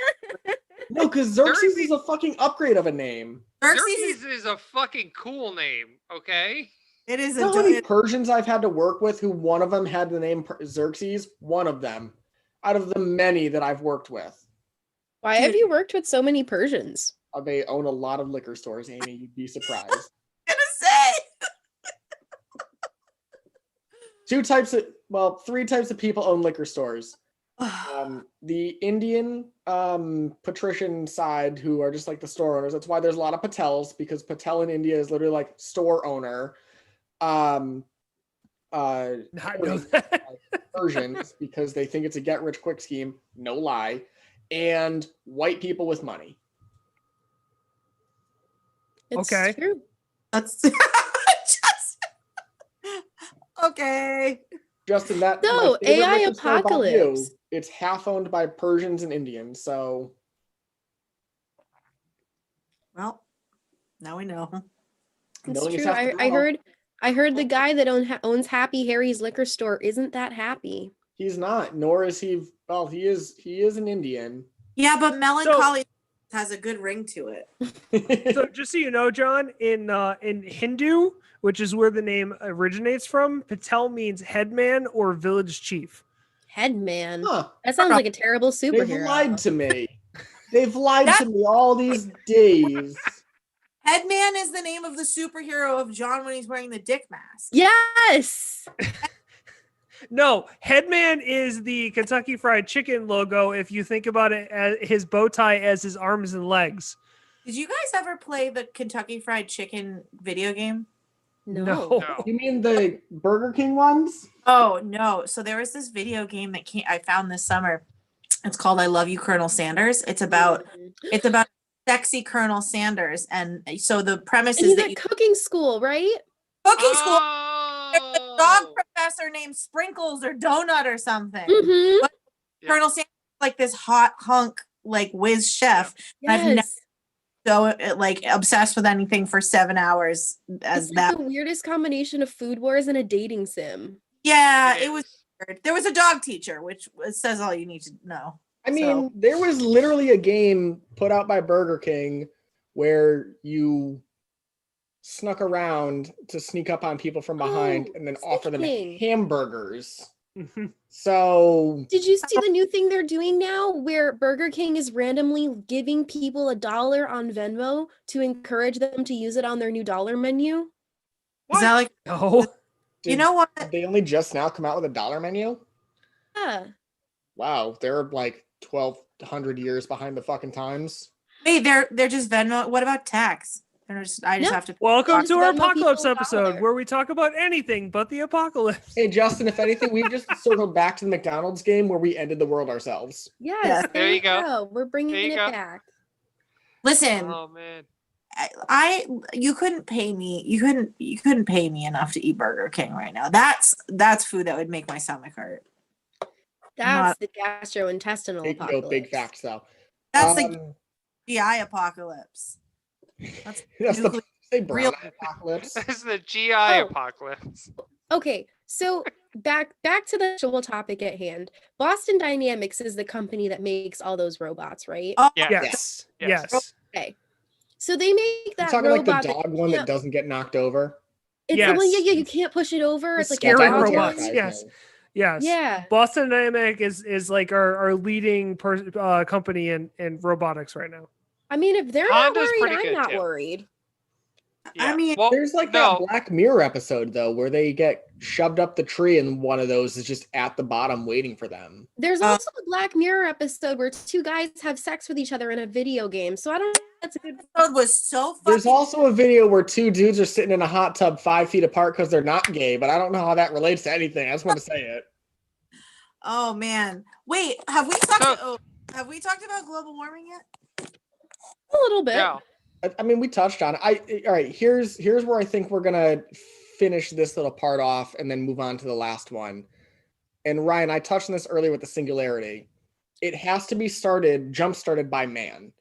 No, because Xerxes is a fucking upgrade of a name. Xerxes, Xerxes is a fucking cool name, okay? it is You a know how many Persians I've had to work with who one of them had the name Xerxes? One of them. Out of the many that I've worked with. Why have you worked with so many Persians? They own a lot of liquor stores, Amy. You'd be surprised. gonna say. Three types of people own liquor stores. The Indian patrician side, who are just like the store owners. That's why there's a lot of Patels, because Patel in India is literally like store owner. Not know that. Persians, because they think it's a get rich quick scheme. No lie. And white people with money. It's Okay. true. That's just okay. Justin, that So, my favorite AI liquor store about you, apocalypse. it's half owned by Persians and Indians. So Well, now we know. It's knowing is true. half the I battle. heard the guy that owns Happy Harry's liquor store isn't that happy. He's not, nor is he. Well, he is an Indian. Yeah, but melancholy has a good ring to it. So just so you know, John, in Hindu, which is where the name originates from, Patel means headman or village chief. Headman. Huh. That sounds like a terrible They've superhero. lied to me. They've lied to me all these days. Headman is the name of the superhero of John when he's wearing the dick mask. Yes. No, headman is the Kentucky Fried Chicken logo. If you think about it, as his bow tie as his arms and legs. Did you guys ever play the Kentucky Fried Chicken video game? No. No. You mean the Burger King ones? Oh no! So there was this video game that I found this summer. It's called "I Love You, Colonel Sanders." It's about sexy Colonel Sanders, and so the premise And is he's that at you cooking school, right? cooking school. There's a Oh. dog professor named Sprinkles or Donut or something. Mm-hmm. But Yeah. Colonel Sanders is like this hot hunk, like whiz chef. I've never Yes. so like obsessed with anything for 7 hours as It's that. like the weirdest combination of Food Wars and a dating sim. Yeah, It it was is. weird. There was a dog teacher, which says all you need to know. I mean, there was literally a game put out by Burger King where you snuck around to sneak up on people from behind Oh, and then offer them sneaking. hamburgers. So Did you see the new thing they're doing now where Burger King is randomly giving people $1 on Venmo to encourage them to use it on their new dollar menu? Is that like No. you know what? did they only just now come out with a dollar menu? Yeah. Wow, they're like 1,200 years behind the fucking times. Wait, they're just Venmo. What about tax? I just No. have to. Welcome Just to our Venmo apocalypse people episode $1. where we talk about anything but the apocalypse. Hey, Justin, if anything, we've just circled back to the McDonald's game where we ended the world ourselves. Yes. Yeah. There you go. We're bringing There you it go. back. Listen, Oh man. you couldn't pay me. You couldn't pay me enough to eat Burger King right now. That's food that would make my stomach hurt. That's the gastrointestinal Big, apocalypse. big facts, though. That's the GI apocalypse. That's the nuclear- say brown real- apocalypse. This is the GI Oh. apocalypse. Okay, so back to the actual topic at hand. Boston Dynamics is the company that makes all those robots, right? Oh, Yeah. Yes. Yes. Yes. Okay. So they make You're that talking like robot the that dog one that can't- doesn't get knocked over. It's Yes. well, yeah, you can't push it over. The It's like a scary dog robots, one. yes. Yes. Yeah. Boston Dynamic is like our leading company in robotics right now. I mean, if they're Honda's not worried, pretty I'm good, not too. worried. Yeah. I mean, well, There's like no. that Black Mirror episode though, where they get shoved up the tree and one of those is just at the bottom waiting for them. There's also a Black Mirror episode where two guys have sex with each other in a video game. So I don't know if that's a good episode was so There's fucking. also a video where two dudes are sitting in a hot tub 5 feet apart because they're not gay, but I don't know how that relates to anything. I just want to say it. Oh man, wait. Have we talked about global warming yet? a little bit. No. I mean, we touched on it. All right. Here's where I think we're gonna finish this little part off and then move on to the last one. And Ryan, I touched on this earlier with the singularity. It has to be jump started by man,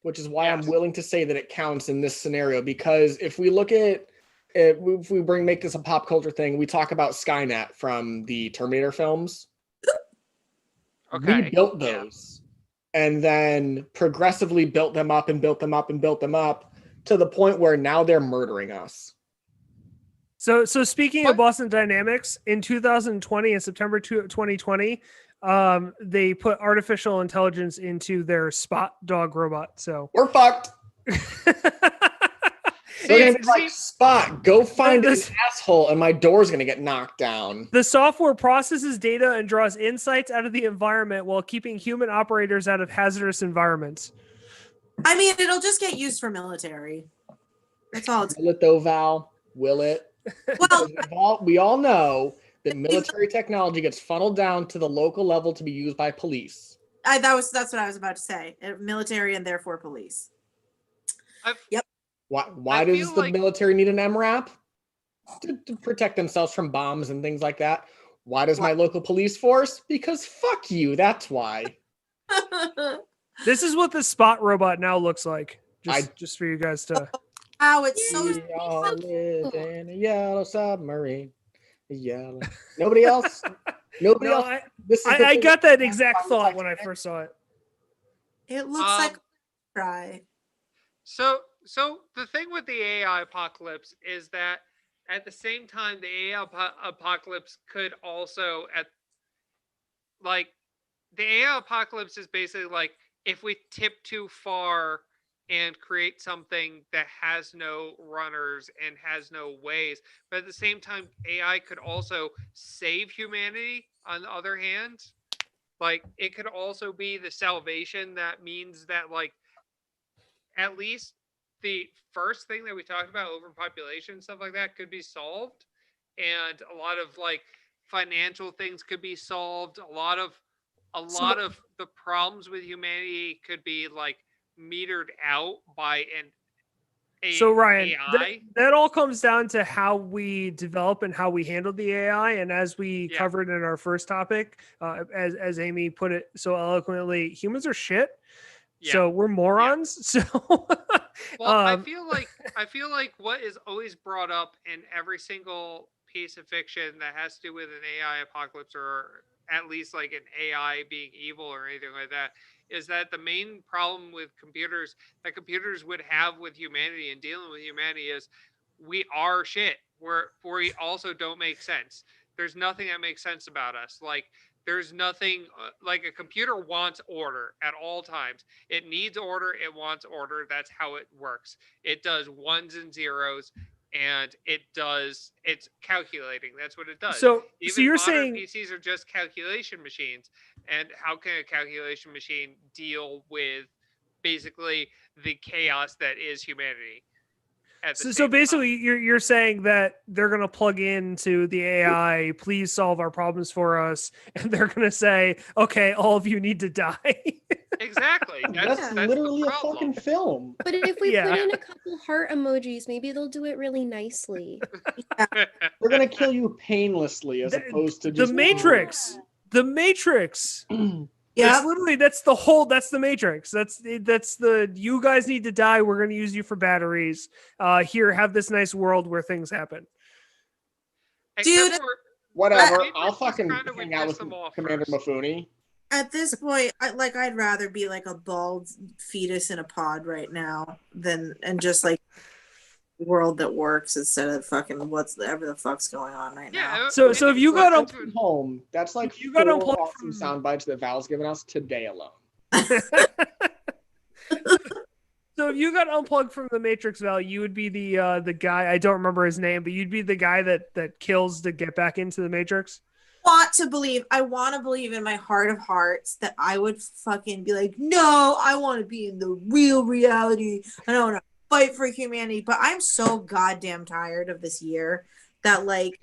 which is why Yes. I'm willing to say that it counts in this scenario. Because if we look at if we make this a pop culture thing, we talk about Skynet from the Terminator films. Okay. We built Yeah. those and then progressively built them up and built them up and built them up to the point where now they're murdering us. So speaking What? of Boston Dynamics, in 2020, in September 2020, they put artificial intelligence into their Spot dog robot. So We're fucked. They're See, gonna be like, Spot, go find this- an asshole and my door's gonna get knocked down. the software processes data and draws insights out of the environment while keeping human operators out of hazardous environments. I mean, it'll just get used for military. That's all. It's Will it though, Val? Will it? well. We all know that military technology gets funneled down to the local level to be used by police. That's what I was about to say. Military and therefore police. Why I does feel the like- military need an MRAP? To protect themselves from bombs and things like that. Why does my local police force? Because fuck you, that's why. This is what the Spot robot now looks like. I- Just for you guys to. Wow, it's so. We all live in a yellow submarine. Yellow. Nobody else? Nobody No, else? This is the I thing got that that exact I thought like when I to- first saw it. It looks like Try. So the thing with the AI apocalypse is that at the same time, the AI apocalypse could also like the AI apocalypse is basically like if we tip too far and create something that has no runners and has no ways, but at the same time, AI could also save humanity. On the other hand, like it could also be the salvation that means that like at least the first thing that we talked about, overpopulation, stuff like that, could be solved, and a lot of like financial things could be solved. A lot of the problems with humanity could be like metered out by So Ryan, AI. that all comes down to how we develop and how we handle the AI. And as we Yeah. covered in our first topic, as Amy put it so eloquently, humans are shit. Yeah. So we're morons. So Well, I feel like what is always brought up in every single piece of fiction that has to do with an AI apocalypse, or at least like an AI being evil or anything like that, is that the main problem with computers that computers would have with humanity and dealing with humanity is we are shit. We also don't make sense. There's nothing that makes sense about us. Like there's nothing like a computer wants order at all times. It needs order. It wants order. That's how it works. It does ones and zeros, and it's calculating. That's what it does. So Even you're modern saying PCs are just calculation machines. And how can a calculation machine deal with basically the chaos that is humanity? So basically you're saying that they're going to plug into the AI, please solve our problems for us, and they're going to say, okay, all of you need to die. Exactly. That's literally a fucking film. But if we Yeah. put in a couple heart emojis, maybe they'll do it really nicely. They're gonna kill you painlessly as opposed to just the Matrix. The Matrix. Yeah. That's literally that's the Matrix. That's the you guys need to die. We're gonna use you for batteries. Here, have this nice world where things happen. Dude, whatever. I'll fucking hang out with Commander Mifune. At this point, I'd rather be like a bald fetus in a pod right now and just like world that works instead of fucking whatever the fuck's going on right now. So if you got home, that's like you got awesome sound bites that Val's given us today alone. So if you got unplugged from the Matrix, Val, you would be the guy. I don't remember his name, but you'd be the guy that kills to get back into the Matrix. I want to believe in my heart of hearts that I would fucking be like, no, I want to be in the real reality. I don't want to fight for humanity, but I'm so goddamn tired of this year that like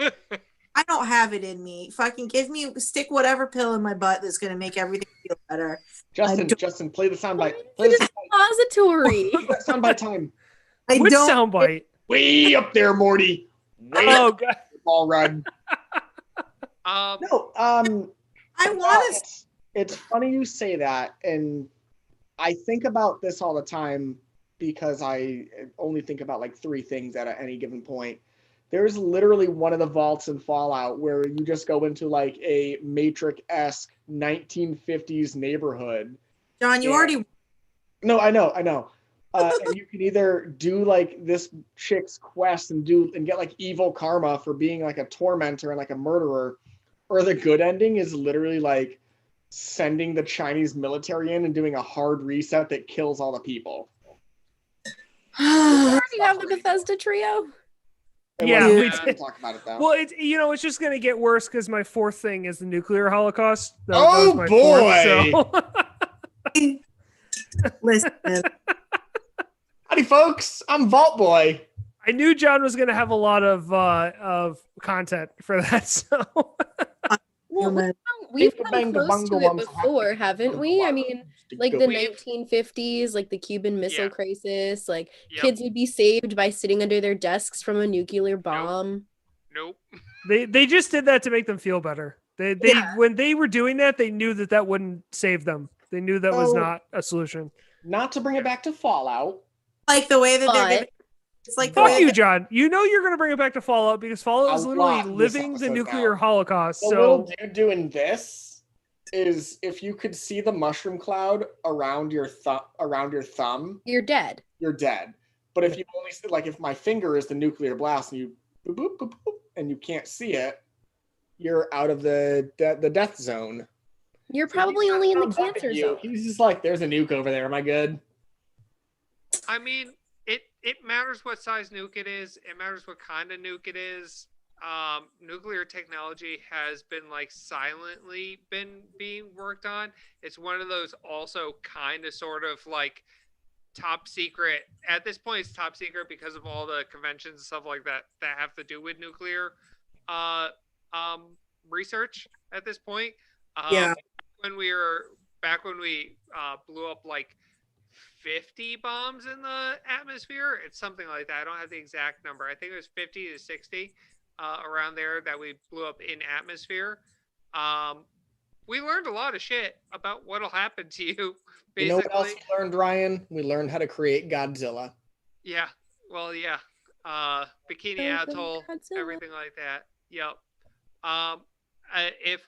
I don't have it in me. Fucking stick whatever pill in my butt that's gonna make everything feel better. Justin, play the soundbite. It's expository. Soundbite time. Which soundbite? Way up there, Morty. Oh god. Ball run. No, I want to. It's funny you say that, and I think about this all the time because I only think about like three things at any given point. There's literally one of the vaults in Fallout where you just go into like a Matrix-esque 1950s neighborhood. John, you already. No, I know. And you can either do like this chick's quest and get like evil karma for being like a tormentor and like a murderer, or the good ending is literally like sending the Chinese military in and doing a hard reset that kills all the people. We already have the Bethesda trio. Yeah, we did talk about it though. Well, it's just gonna get worse because my fourth thing is the nuclear holocaust. That was my boy! Fourth, so. Listen. Howdy, folks. I'm Vault Boy. I knew John was gonna have a lot of content for that. So. Well, we've come close to it before, haven't we? I mean, like the 1950s, like the Cuban Missile Crisis, like kids would be saved by sitting under their desks from a nuclear bomb. Nope. They just did that to make them feel better. They when they were doing that, they knew that wouldn't save them. They knew that was not a solution. Not to bring it back to Fallout. Like the way that they're giving. It's like fuck you, John. You know you're going to bring it back to Fallout because Fallout is literally living the nuclear holocaust. The little dude doing this is if you could see the mushroom cloud around your thumb, You're dead. you're dead. But if you only see, like, if my finger is the nuclear blast and you boop, boop, boop, boop, and you can't see it, you're out of the death zone. You're So probably only in the comes up at cancer you, zone. He's just like, there's a nuke over there. Am I good? I mean, it matters what size nuke it is. It matters what kind of nuke it is. Nuclear technology has been like silently been being worked on. It's one of those also kind of sort of like top secret. At this point, it's top secret because of all the conventions and stuff like that that have to do with nuclear research at this point. Yeah. When we blew up like 50 bombs in the atmosphere, it's something like that. I don't have the exact number. I think it was 50 to 60 around there that we blew up in atmosphere. We learned a lot of shit about what'll happen to you. Basically. You know what else we learned, Ryan? We learned how to create Godzilla. Yeah. Well, yeah. Bikini Atoll, Godzilla. Everything like that. Yep. If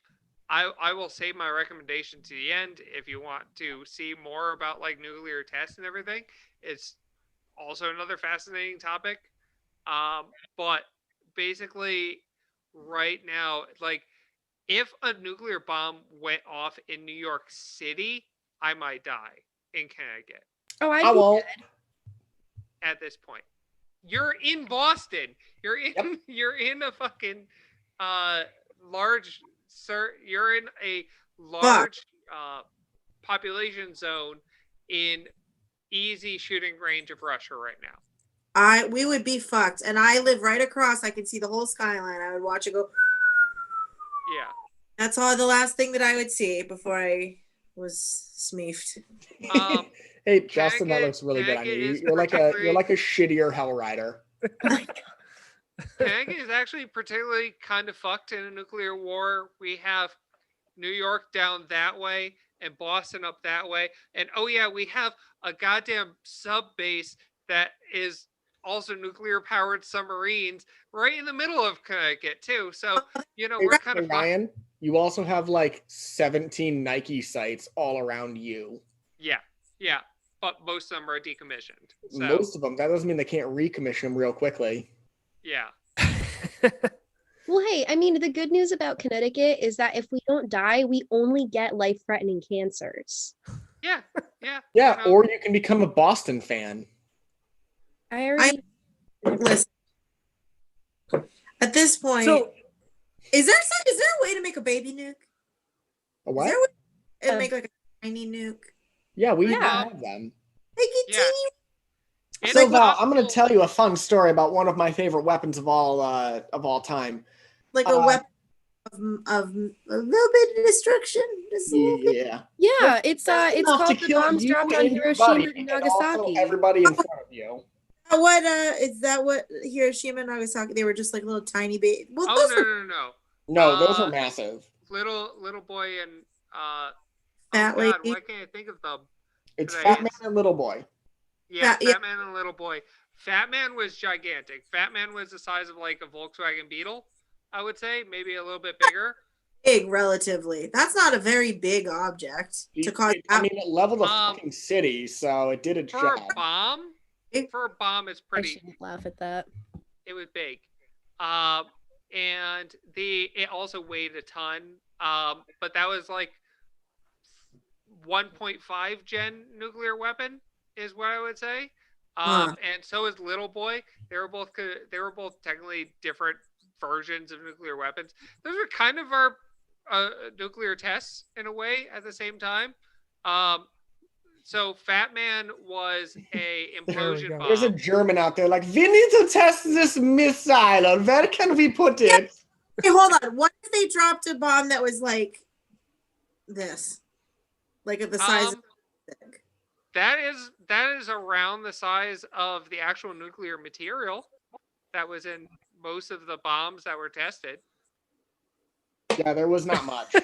I will save my recommendation to the end if you want to see more about like nuclear tests and everything. It's also another fascinating topic. But basically right now, like if a nuclear bomb went off in New York City, I might die in Connecticut. Oh, I won't. At this point, you're in Boston. You're in. Yep. You're in a fucking large. You're in a large population zone in easy shooting range of Russia right now. We would be fucked. And I live right across. I could see the whole skyline. I would watch it go. Yeah. That's all the last thing that I would see before I was smeefed. Hey, Justin, that looks really good on you. You're like a shittier Hell Rider. Connecticut is actually particularly kind of fucked in a nuclear war. We have New York down that way and Boston up that way. And oh yeah, we have a goddamn sub base that is also nuclear powered submarines right in the middle of Connecticut too. So, we're kind of Ryan, you also have like 17 Nike sites all around you. Yeah. But most of them are decommissioned. So. Most of them. That doesn't mean they can't recommission them real quickly. Yeah. Well, hey, I mean, the good news about Connecticut is that if we don't die, we only get life-threatening cancers. Yeah. Yeah, or you can become a Boston fan. Listen. At this point, So, is there a way to make a baby nuke? A what? Is there a way to make like a tiny nuke? Yeah, we Yeah. have them. Like a Yeah. teeny. So Val, I'm going to tell you a fun story about one of my favorite weapons of all time. Like a weapon of a little bit of destruction. Just a little bit. Yeah. Yeah, it's Enough to called the kill bombs you dropped on and your Hiroshima buddy, and and also Nagasaki. everybody in front of you. What is that? What Hiroshima and Nagasaki? They were just like little tiny baby. Well, No. No, those are massive. Little boy and Fat oh God, lady. why can't I think of them? It's Today Fat Man it's- and Little Boy. Yeah, Yeah. Fat Man and Little Boy. Fat Man was gigantic. Fat Man was the size of like a Volkswagen Beetle, I would say, maybe a little bit bigger. Big, relatively. That's not a very big object to cause. It leveled a Um, fucking city, so it did its For job. a bomb, it's I pretty. shouldn't laugh at that. It was big, and it also weighed a ton. But that was like 1.5 gen nuclear weapon is what I would say. And so is Little Boy. They were both technically different versions of nuclear weapons. Those were kind of our nuclear tests in a way at the same time. So Fat Man was a implosion bomb. There's a German out there like, we need to test this missile. Where can we put it? Hey, hold on. What if they dropped a bomb that was like this, like of the size of that is around the size of the actual nuclear material that was in most of the bombs that were tested. Yeah, there was not much.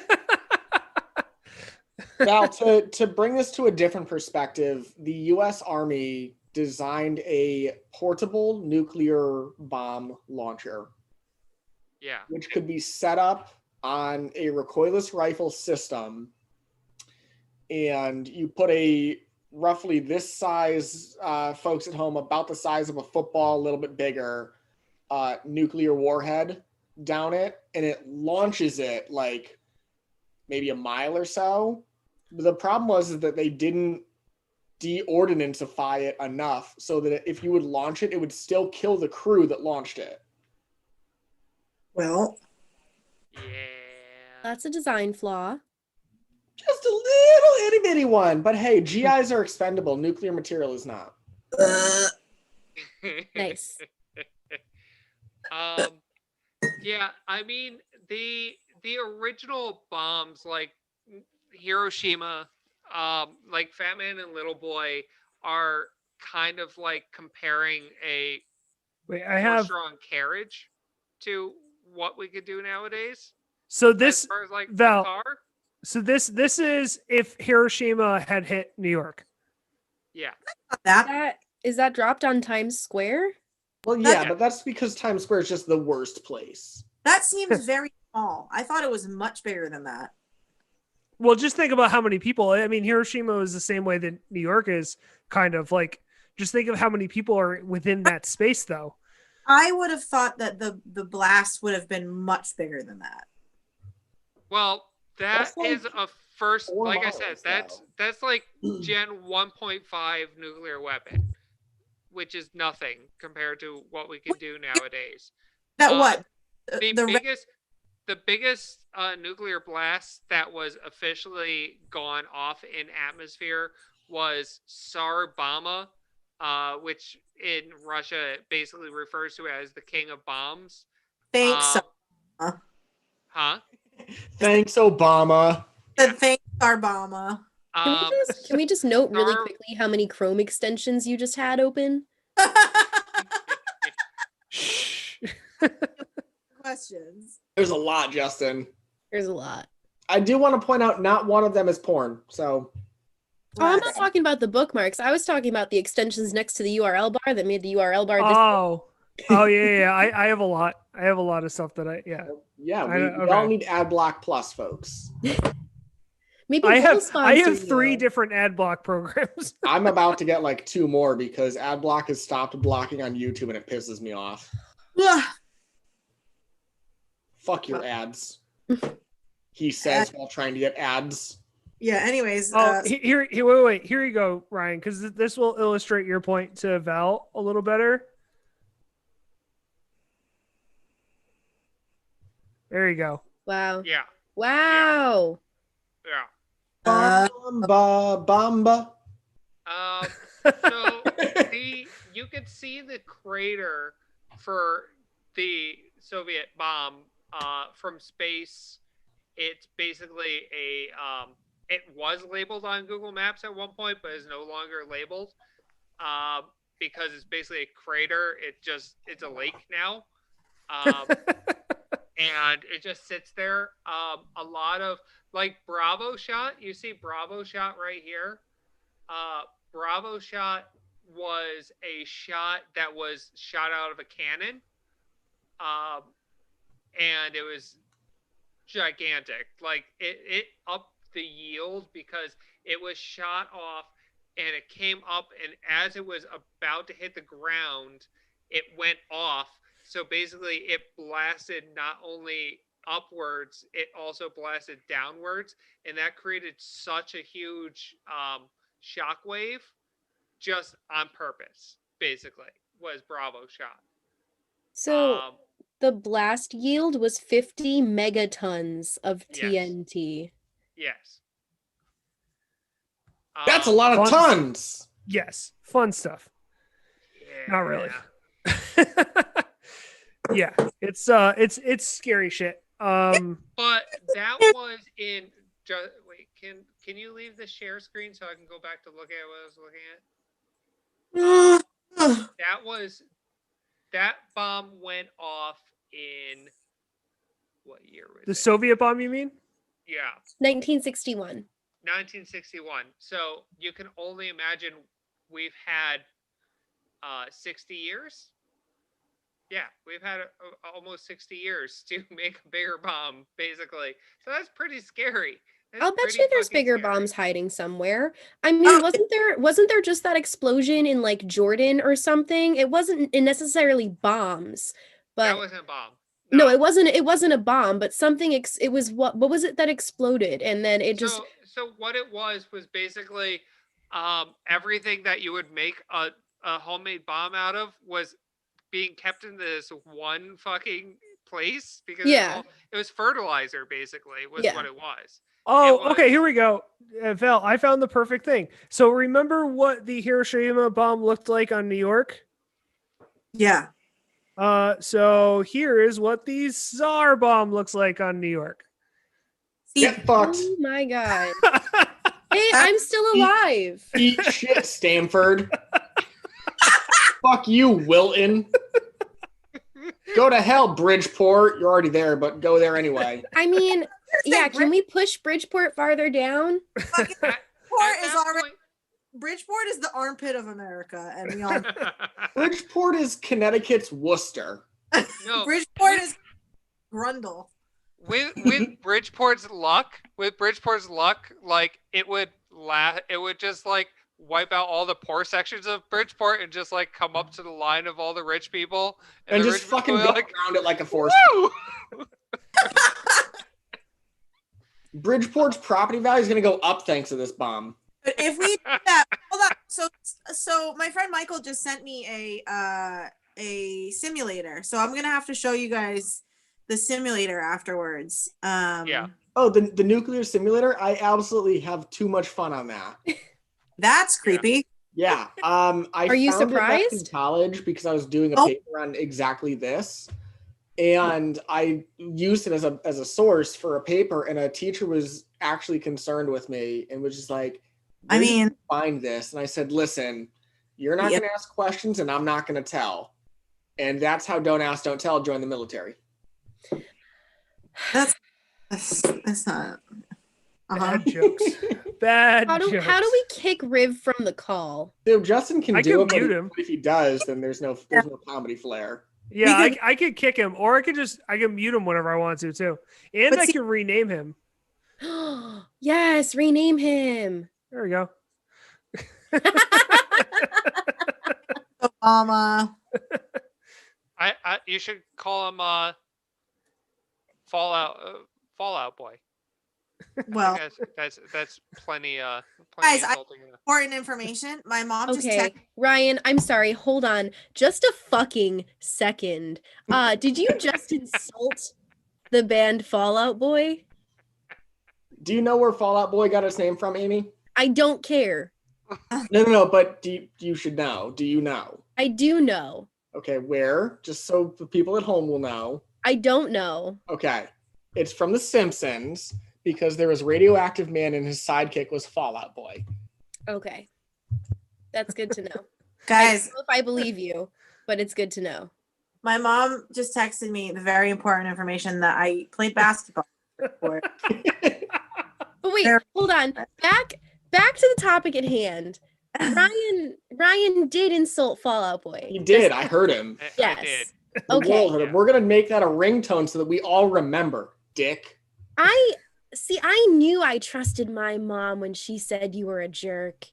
Now, to bring this to a different perspective, the U.S. Army designed a portable nuclear bomb launcher. Yeah. Which could be set up on a recoilless rifle system, and you put a roughly this size, folks at home, about the size of a football, a little bit bigger, nuclear warhead down it, and it launches it like maybe a mile or so. The problem was that they didn't deordnanceify it enough so that if you would launch it, it would still kill the crew that launched it. Well, Yeah. That's a design flaw. Just a little itty bitty one. But hey, GIs are expendable. Nuclear material is not. Nice. Yeah, I mean the original bombs like Hiroshima, like Fat Man and Little Boy are kind of like comparing a Wait, I have strong carriage to what we could do nowadays. so As this far as like Val. the car. So this is if Hiroshima had hit New York. Yeah. that Is that dropped on Times Square? Well, yeah, but that's because Times Square is just the worst place. that seems very small. I thought it was much bigger than that. Well, just think about how many people. I mean, Hiroshima is the same way that New York is, kind of like. Just think of how many people are within that space, though. I would have thought that the blast would have been much bigger than that. Well, that That's like is a first, 4 like I miles, said, though. that's like Gen 1.5 nuclear weapon, which is nothing compared to what we can do nowadays. That what? The biggest nuclear blast that was officially gone off in atmosphere was Tsar-Bomba, which in Russia basically refers to as the king of bombs. Thanks. Huh? Thanks, Obama. Thanks, Obama. Can we just note really quickly how many Chrome extensions you just had open? Shh. Questions. There's a lot, Justin. There's a lot. I do want to point out not one of them is porn. So Oh, I'm not talking about the bookmarks. I was talking about the extensions next to the URL bar that made the URL bar. Oh yeah. I have a lot. I have a lot of stuff that we okay. all need ad block plus, folks. Maybe I we'll have sponsor 3 you. different ad block programs. I'm about to get like 2 more because ad block has stopped blocking on YouTube and it pisses me off. Fuck your ads. He says while trying to get ads. Yeah. Anyways. Here, wait. Here you go, Ryan, because this will illustrate your point to Val a little better. There you go. Wow. Yeah. Wow. Yeah. Bamba. So you could see the crater for the Soviet bomb from space. It's basically it was labeled on Google Maps at one point, but is no longer labeled because it's basically a crater. It's a lake now. And it just sits there. A lot of like Bravo shot. You see Bravo shot right here. Bravo shot was a shot that was shot out of a cannon. And it was gigantic. Like it upped the yield because it was shot off and it came up, and as it was about to hit the ground, it went off. So basically it blasted not only upwards, it also blasted downwards, and that created such a huge shockwave just on purpose, basically, was Bravo shot. So the blast yield was 50 megatons of TNT. Yes. That's a lot of tons. Yes. Fun stuff. Yeah. Not really. Yeah, it's scary shit. But that was in wait, can you leave the share screen so I can go back to look at what I was looking at? That bomb went off in what year was the it? Soviet bomb, you mean? Yeah. 1961. 1961. So you can only imagine we've had 60 years Yeah, we've had almost 60 years to make a bigger bomb, basically. So that's pretty scary. I'll bet you there's bigger bombs hiding somewhere. I mean, Oh. wasn't there just that explosion in like Jordan or something? It wasn't necessarily bombs, That but wasn't a bomb. no, it wasn't a bomb, but something it was what was it that exploded and then it just So what it was basically everything that you would make a homemade bomb out of was being kept in this one fucking place because Yeah. it was fertilizer basically was Yeah. what it was. Oh, okay, here we go. Val, I found the perfect thing. So remember what the Hiroshima bomb looked like on New York? Yeah. So here is what the Tsar bomb looks like on New York. Get fucked. oh my god. Hey, I'm still alive. Eat shit, Stanford. Fuck you, Wilton. Go to hell, Bridgeport. You're already there, but go there anyway. I mean, yeah, can we push Bridgeport farther down? Bridgeport is the armpit of America, and we all Bridgeport is Connecticut's Worcester. No, Bridgeport is Grundle. with Bridgeport's luck, like it would just like wipe out all the poor sections of Bridgeport and just like come up to the line of all the rich people And the just rich people fucking would go be like, around it like a force. "Woo!" Bridgeport's property value is going to go up thanks to this bomb. But if we do that, hold on. So my friend Michael just sent me a simulator. So I'm gonna have to show you guys the simulator afterwards. Yeah. Oh, the nuclear simulator? I absolutely have too much fun on that. That's creepy. Yeah. Are you found it back in surprised? college because I was doing a paper on exactly this. And I used it as a source for a paper, and a teacher was actually concerned with me and was just like, I "Where did mean, you find this?" And I said, "Listen, you're not Yep. going to ask questions, and I'm not going to tell." And that's how Don't Ask, Don't Tell joined the military. that's not. Bad jokes. Bad How do jokes. we kick Riv from the call? So Justin can I do can it, but mute him. if he does, then there's no comedy flair. Yeah, We could- I could kick him, or I can mute him whenever I want to too, and But I see- can rename him. Yes, rename him. There we go. Obama. I you should call him Fallout Boy. Well, That's plenty Guys, insulting. important information. My mom just Okay, texted. Ryan, I'm sorry. Hold on. Just a fucking second. Did you just insult the band Fallout Boy? Do you know where Fallout Boy got its name from, Amy? I don't care. No, but you should know. Do you know? I do know. Okay, where? Just so the people at home will know. I don't know. Okay. It's from The Simpsons because there was Radioactive Man and his sidekick was Fallout Boy. Okay. That's good to know. I Guys, don't know if I believe you, but it's good to know. my mom just texted me the very important information that I played basketball for. But wait, There- hold on. Back to the topic at hand. Ryan did insult Fallout Boy. He did. I heard him. I Yes. did. The Okay. world heard him. We're going to make that a ringtone so that we all remember, dick. I knew I trusted my mom when she said you were a jerk.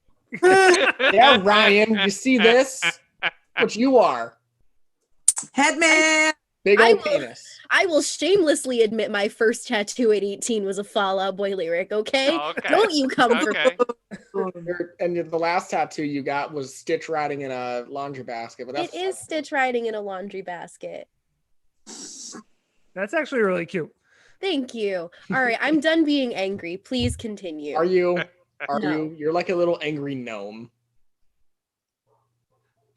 Yeah, Ryan, you see this? What you are. Headman. Big I old will- penis. I will shamelessly admit my first tattoo at 18 was a Fallout Boy lyric, okay? Oh, okay. Don't you come for Okay. And the last tattoo you got was Stitch riding in a laundry basket. But that's It is Stitch riding in a laundry basket. That's actually really cute. Thank you. All right, I'm done being angry. Please continue. Are you? Are No. you? You're like a little angry gnome.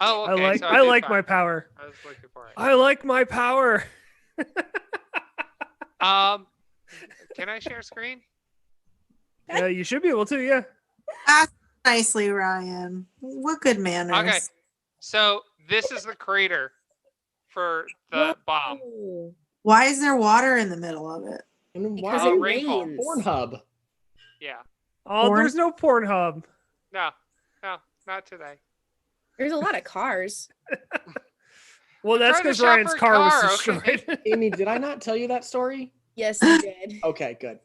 Oh, okay. I so I did like fine. my power. I was looking for it. I like my power. Can I share screen? You should be able to, yeah. Ask nicely, Ryan. What good manners. Okay. So this is the crater for the bomb. Whoa. Why is there water in the middle of it? And Because why it rainfall. rains. Pornhub? Yeah. Oh, Porn? there's no Pornhub. No, not today. There's a lot of cars. Well, that's trying to because shop Ryan's for a car was car, destroyed. Amy, did I not tell you that story? Yes, you did. Okay, good.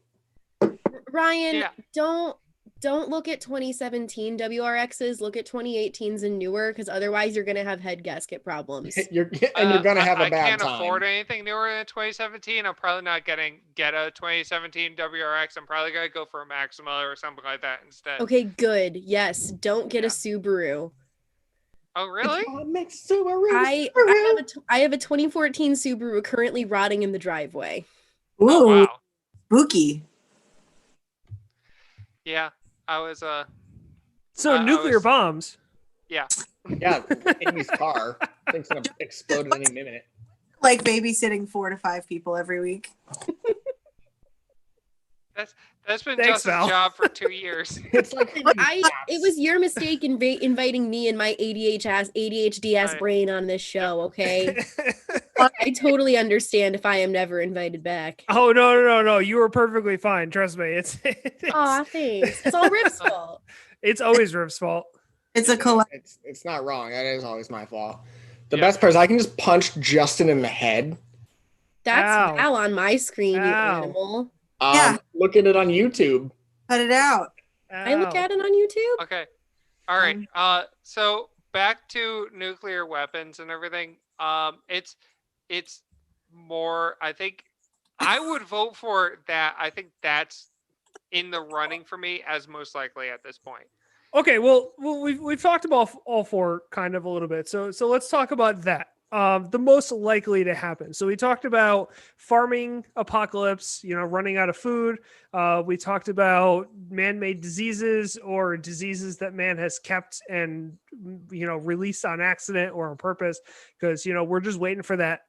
Ryan, Yeah. don't look at 2017 WRXs. Look at 2018s and newer, because otherwise you're gonna have head gasket problems. You're gonna have a I bad can't time. afford anything newer than 2017. I'm probably not get a 2017 WRX. I'm probably gonna go for a Maxima or something like that instead. Okay, good. Yes, don't get a Yeah. Subaru. Oh, really? What makes Subaru I Subaru? have a 2014 Subaru currently rotting in the driveway. Ooh, Oh, wow. spooky. Yeah, I was So I nuclear was- bombs. yeah. Yeah, Amy's car. I think it's gonna explode at any minute. Like babysitting 4 to 5 people every week. That's been Thanks, Justin's Val. job for 2 years. It's like It was your mistake inviting me and my ADHD ass Right. brain on this show, okay? I totally understand if I am never invited back. Oh no! You were perfectly fine. Trust me. It's Aw, thanks. It's all Rip's fault. it's always Riv's fault. It's a collect. it's not wrong. That is always my fault. The Yeah. best part is I can just punch Justin in the head. That's Ow. Val on my screen, you Ow. animal. Yeah. Look at it on YouTube. Cut it out. I look Ow. at it on YouTube. Okay. All right. So back to nuclear weapons and everything. It's more. I think I would vote for that. I think that's in the running for me as most likely at this point. Okay, well we've talked about all four kind of a little bit. So let's talk about that. The most likely to happen. So we talked about farming apocalypse, running out of food. We talked about man-made diseases or diseases that man has kept and released on accident or on purpose, because we're just waiting for that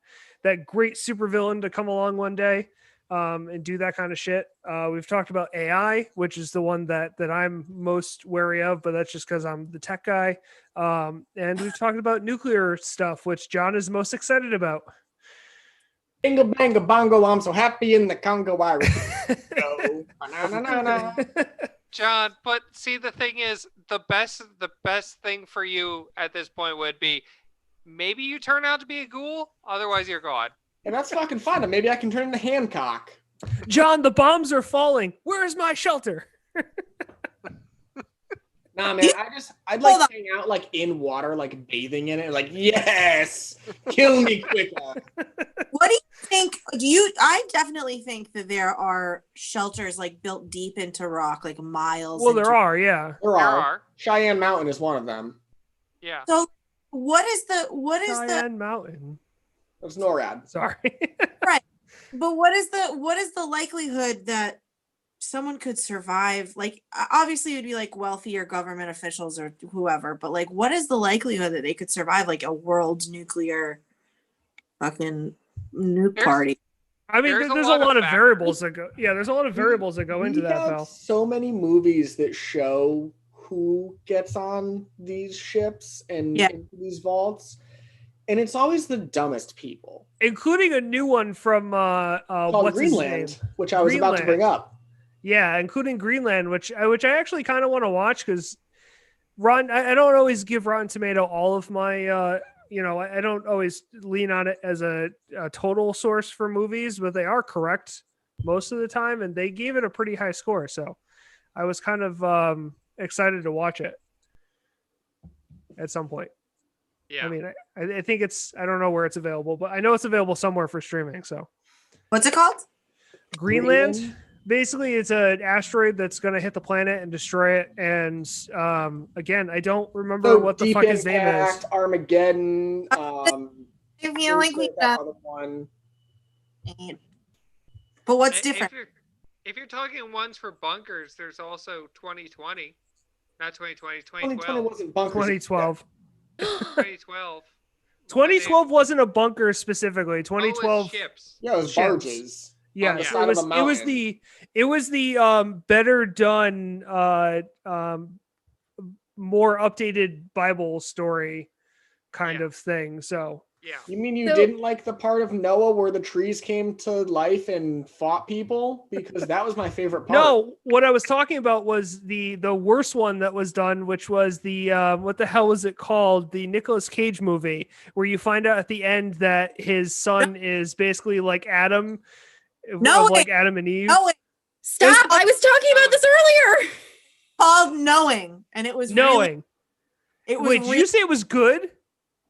great supervillain to come along one day and do that kind of shit. We've talked about AI, which is the one that I'm most wary of, but that's just because I'm the tech guy. And we've talked about nuclear stuff, which John is most excited about. Bingo bango bongo, I'm so happy in the Congo. I go. Banana. John, but see, the thing is, the best thing for you at this point would be maybe you turn out to be a ghoul, otherwise you're gone. And that's fucking fun. And maybe I can turn into Hancock. John, the bombs are falling. Where's my shelter? Nah, man, I'd like to hang out like in water, like bathing in it. Like, yes, kill me quicker. What do you think? I definitely think that there are shelters like built deep into rock, like miles. Well, there are, yeah. There There are. are. Cheyenne Mountain is one of them. Yeah. So what is the Cheyenne Mountain. It's NORAD. Sorry. but what is the likelihood that someone could survive? Like, obviously it would be like wealthier government officials or whoever, but like what is the likelihood that they could survive like a world nuclear fucking nuke party? I mean, there's a lot of variables that go. Yeah, there's a lot of variables that go into that, Val. So many movies that show who gets on these ships and into these vaults, and it's always the dumbest people, including a new one from what's Greenland, his name? which I was about to bring up. Yeah, including Greenland, which I actually kind of want to watch, because I don't always give Rotten Tomato all of my I don't always lean on it as a total source for movies, but they are correct most of the time, and they gave it a pretty high score. So I was kind of excited to watch it at some point. Yeah. I mean, I think I don't know where it's available, but I know it's available somewhere for streaming. So What's it called? Greenland. Basically, it's an asteroid that's going to hit the planet and destroy it. And again, I don't remember what the fuck his name is. Armageddon. I feel like we that other one. But what's different? If you're talking ones for bunkers, there's also 2020. Not 2020, 2020 2012. wasn't bunkers. 2012. 2012. 2012 wasn't a bunker specifically. 2012. Ships. Yeah, it was ships. barges. Yeah, on the so side of a it was the better done more updated Bible story kind of thing. So Yeah. You mean you So- didn't like the part of Noah where the trees came to life and fought people? Because that was my favorite part. No, what I was talking about was the worst one that was done, which was the what the hell was it called? The Nicolas Cage movie, where you find out at the end that his son is basically like Adam, No of like way. Adam and Eve. No, it's Stop! I was talking about this earlier. called Knowing, and it was Knowing. Really, it was. Wait, did you say it was good?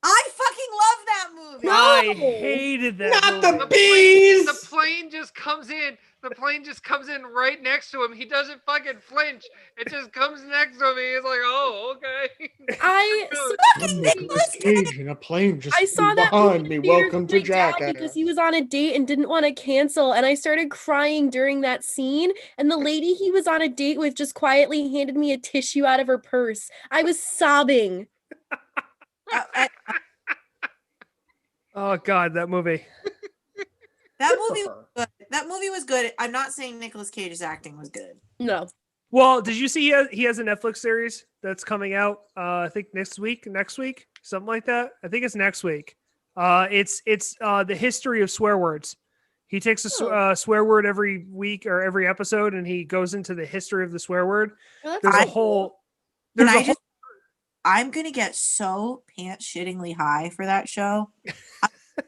I fucking love that movie. No! I hated that Not movie. the bees. The plane just comes in. The plane just comes in right next to him. He doesn't fucking flinch. It just comes next to him. He's like, oh, okay. I Fucking Nicolas Nicolas Cage in a plane just I saw flew that behind movie me. in theaters Welcome with to my dad Jackass. because he was on a date and didn't want to cancel, and I started crying during that scene. And the lady he was on a date with just quietly handed me a tissue out of her purse. I was sobbing. Oh God, that movie. That movie was good. That movie was good. I'm not saying Nicolas Cage's acting was good. No. Well, did you see he has a Netflix series that's coming out? I think next week, something like that. I think it's next week. It's the history of swear words. He takes a swear word every week or every episode, and he goes into the history of the swear word. Well, that's There's a pretty whole. cool. Can There's a I whole. just? I'm gonna get so pants shittingly high for that show. I'm so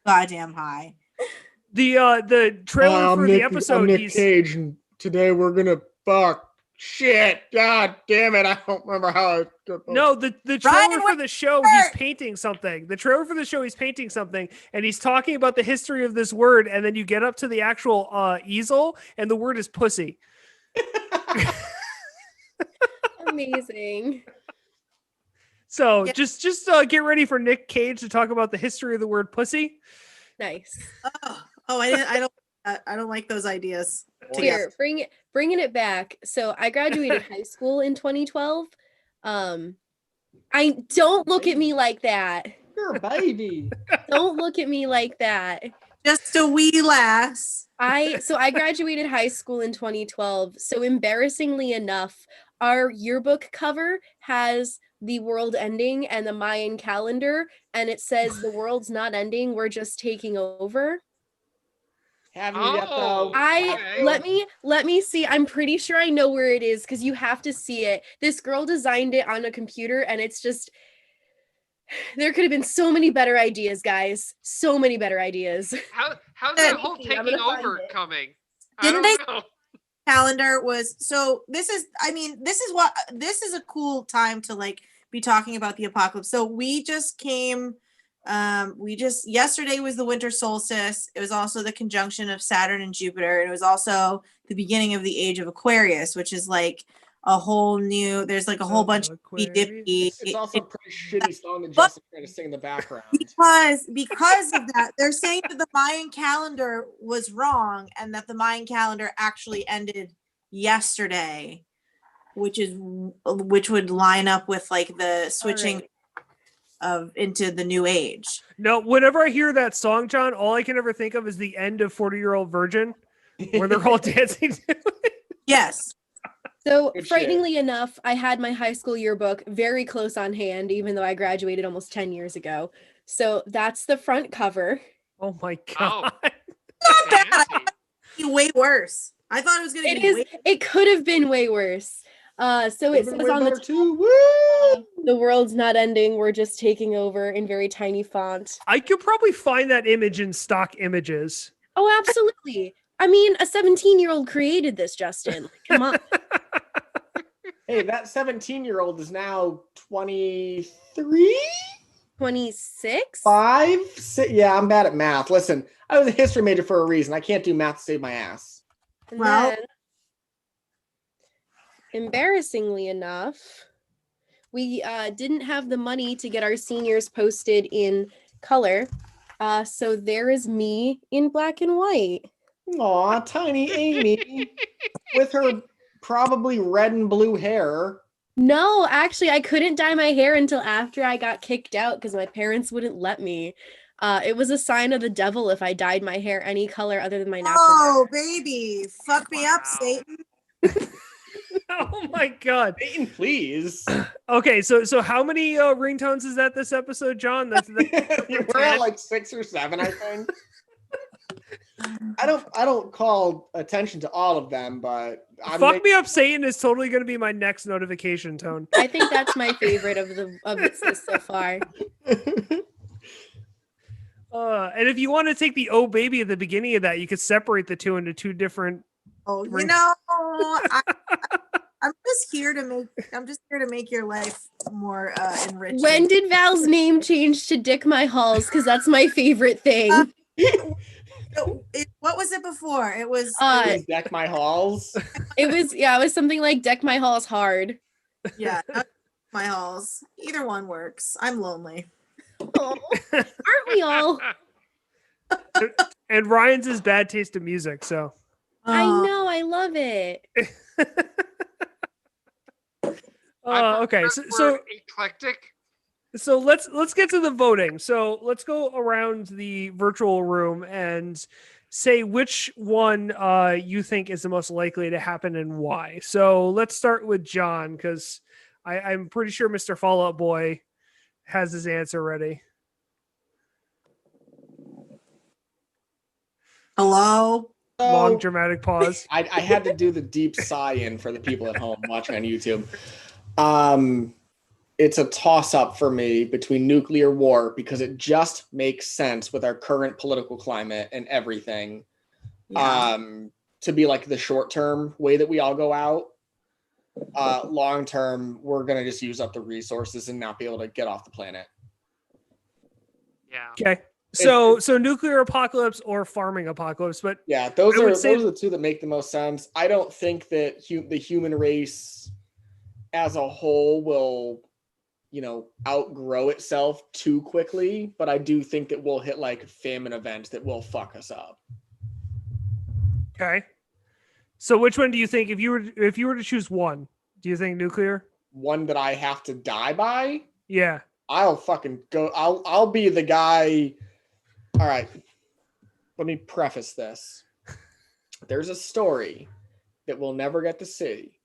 goddamn high. The trailer I'm for the episode. I'm Nick he's Cage, and today we're gonna fuck. Shit! God damn it! I don't remember how. no the Ryan, trailer for the show. He's painting something. The trailer for the show. He's painting something, and he's talking about the history of this word. And then you get up to the actual easel, and the word is pussy. Amazing. So Yeah. just get ready for Nick Cage to talk about the history of the word pussy. Nice. Oh, I don't like those ideas. Here, bringing it back. So I graduated high school in 2012. I don't look at me like that. You're a baby. Don't look at me like that. Just a wee lass. I graduated high school in 2012. So embarrassingly enough, our yearbook cover has the world ending and the Mayan calendar, and it says the world's not ending, we're just taking over. Have you yet though? Okay. Let me see. I'm pretty sure I know where it is because you have to see it. This girl designed it on a computer, and it's just there could have been so many better ideas, guys. So many better ideas. How's that whole I'm taking gonna find over it. coming? Didn't I don't know. Calendar was so this is a cool time to like be talking about the apocalypse. So we just came yesterday was the winter solstice. It was also the conjunction of Saturn and Jupiter, and it was also the beginning of the age of Aquarius, which is like a whole new there's like a whole bunch of dippy. It's also a pretty shitty song that Justin tried to sing in the background. Because of that, they're saying that the Mayan calendar was wrong and that the Mayan calendar actually ended yesterday, which would line up with like the switching of into the new age. No, whenever I hear that song, John, all I can ever think of is the end of 40-Year-Old Virgin, where they're all dancing to it. Yes. So Good shit. frighteningly enough, I had my high school yearbook very close on hand, even though I graduated almost 10 years ago. So that's the front cover. Oh my Oh. God. Not bad. Fancy. Way worse. I thought it was gonna It be is. It could have been way worse. So it Could've been says way on the better top, too. Woo! the world's not ending. We're just taking over in very tiny font. I could probably find that image in stock images. Oh, absolutely. I mean, a 17-year-old created this, Justin. Come on. Hey, that 17-year-old is now 23? 26? 5? 6? Yeah, I'm bad at math. Listen, I was a history major for a reason. I can't do math to save my ass. And Well- then, embarrassingly enough, we didn't have the money to get our seniors posted in color. So there is me in black and white. Aw, tiny Amy with her probably red and blue hair. No, actually, I couldn't dye my hair until after I got kicked out because my parents wouldn't let me. It was a sign of the devil if I dyed my hair any color other than my natural hair. Oh baby. Fuck me up, Wow. Satan. Oh my god. Satan, please. Okay, so how many ringtones is that this episode, John? That's We're at like 6 or 7, I think. I don't call attention to all of them, but Fuck Me Up Satan is totally going to be my next notification tone. I think that's my favorite of this list so far. And if you want to take the "Oh Baby" at the beginning of that, you could separate the two into two different. Oh, I'm just here to make your life more enriching. When did Val's name change to Dick My Halls? Because that's my favorite thing. What was it before? It was Deck My Halls. It was something like Deck My Halls Hard. Yeah, My Halls. Either one works. I'm lonely. Oh, aren't we all? And Ryan's is Bad Taste in Music, so I know, I love it. Okay, so eclectic. So let's get to the voting. So let's go around the virtual room and say which one you think is the most likely to happen and why. So let's start with John, because I'm pretty sure Mr. Fallout Boy has his answer ready. Hello? Long dramatic pause. I had to do the deep sigh in for the people at home watching on YouTube. It's a toss-up for me between nuclear war because it just makes sense with our current political climate and everything. Yeah. To be like the short-term way that we all go out. Long-term, we're gonna just use up the resources and not be able to get off the planet. Yeah. Okay. So nuclear apocalypse or farming apocalypse, but yeah, those are the two that make the most sense. I don't think that the human race as a whole will, outgrow itself too quickly, but I do think that we'll hit like famine events that will fuck us up. Okay. So which one do you think, if you were to choose one, do you think nuclear? One that I have to die by? Yeah. I'll fucking go. I'll be the guy. All right. Let me preface this. There's a story that we'll never get to see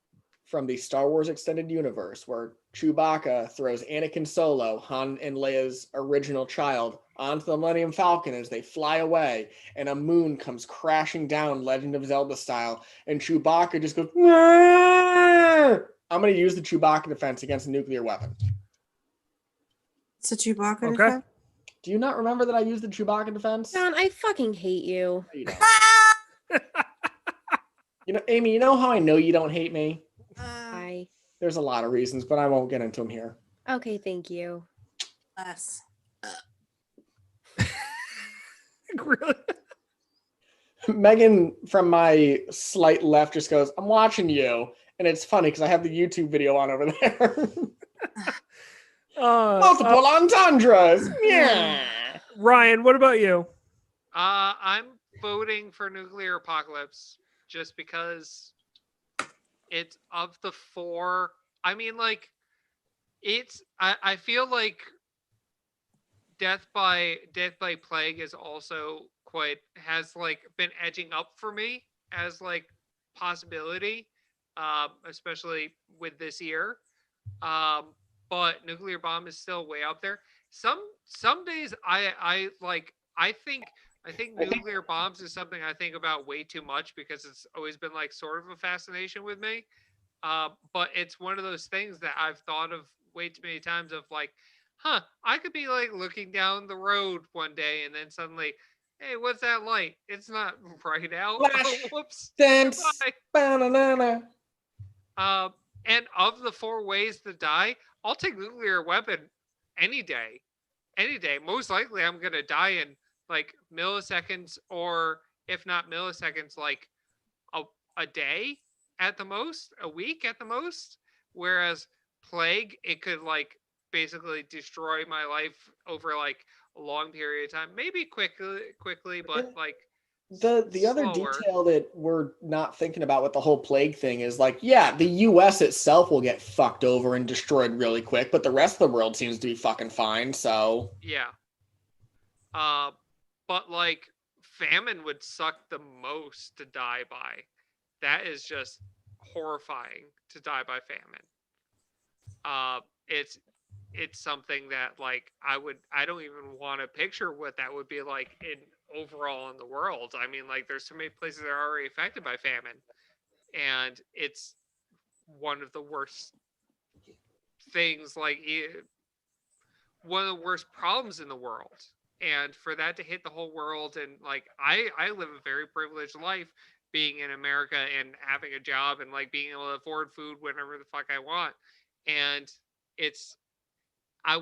from the Star Wars Extended Universe where Chewbacca throws Anakin Solo, Han and Leia's original child, onto the Millennium Falcon as they fly away, and a moon comes crashing down Legend of Zelda style, and Chewbacca just goes, "Aah!" I'm going to use the Chewbacca defense against a nuclear weapon. It's a Chewbacca Okay. defense? Do you not remember that I used the Chewbacca defense? John, I fucking hate you. Amy, you know how I know you don't hate me? Bye. There's a lot of reasons, but I won't get into them here. Okay, thank you. Less. Really? Megan from my slight left just goes, "I'm watching you." And it's funny because I have the YouTube video on over there. Multiple entendres. Yeah. Ryan, what about you? I'm voting for nuclear apocalypse just because it's of the four. I mean, like, I feel like death by plague is also has been edging up for me as like possibility, especially with this year. But nuclear bomb is still way up there. Some days I think nuclear bombs is something I think about way too much because it's always been like sort of a fascination with me. But it's one of those things that I've thought of way too many times of like, I could be like looking down the road one day and then suddenly, hey, what's that light? It's not right out. Flash. Whoops. Dance. Goodbye. Banana. And of the four ways to die, I'll take nuclear weapon any day. Any day. Most likely I'm gonna die in like milliseconds, or if not milliseconds, like a day at the most, a week at the most. Whereas plague, it could like basically destroy my life over like a long period of time. Maybe quickly, but like the other slower. detail that we're not thinking about with the whole plague thing is like, yeah, the US itself will get fucked over and destroyed really quick, but the rest of the world seems to be fucking fine, so yeah. But like famine would suck the most to die by. That is just horrifying to die by famine. It's something that like I don't even want to picture what that would be like in overall in the world. I mean, like there's so many places that are already affected by famine, and it's one of the worst things, like one of the worst problems in the world. And for that to hit the whole world, and like I live a very privileged life being in America and having a job and like being able to afford food whenever the fuck I want. And it's I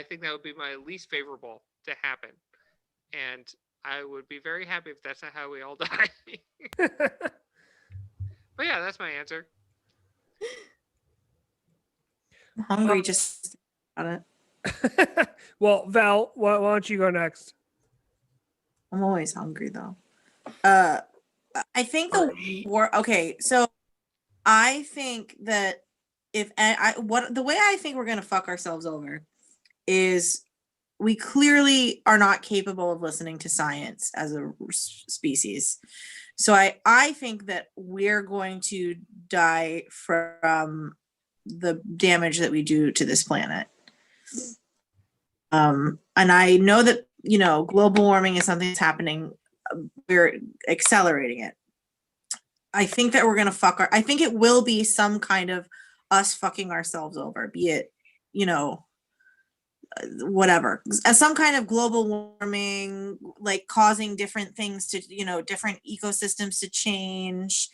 think that would be my least favorable to happen. And I would be very happy if that's not how we all die. But yeah, that's my answer. I'm hungry just on it. Well, Val, why don't you go next? I'm always hungry though. I think the war. Okay, so I think that if the way I think we're gonna fuck ourselves over is we clearly are not capable of listening to science as a species. So I think that we're going to die from the damage that we do to this planet. And I know that, you know, global warming is something that's happening. We're accelerating it. I think that we're going to I think it will be some kind of us fucking ourselves over, be it, you know, whatever, as some kind of global warming, like causing different things to, you know, different ecosystems to change.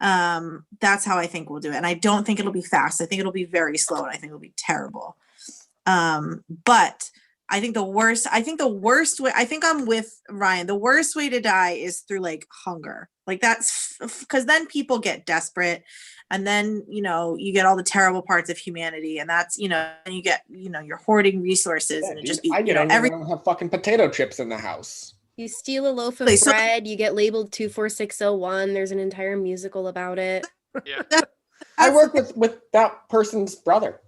That's how I think we'll do it. And I don't think it'll be fast. I think it'll be very slow, and I think it'll be terrible. But I think the worst way, I think I'm with Ryan. The worst way to die is through like hunger. Like that's because then people get desperate, and then, you know, you get all the terrible parts of humanity, and that's, you know, and you get, you know, you're hoarding resources, and it just be, I you know, I don't have fucking potato chips in the house. You steal a loaf of bread, you get labeled 24601. There's an entire musical about it. Yeah. I work with that person's brother.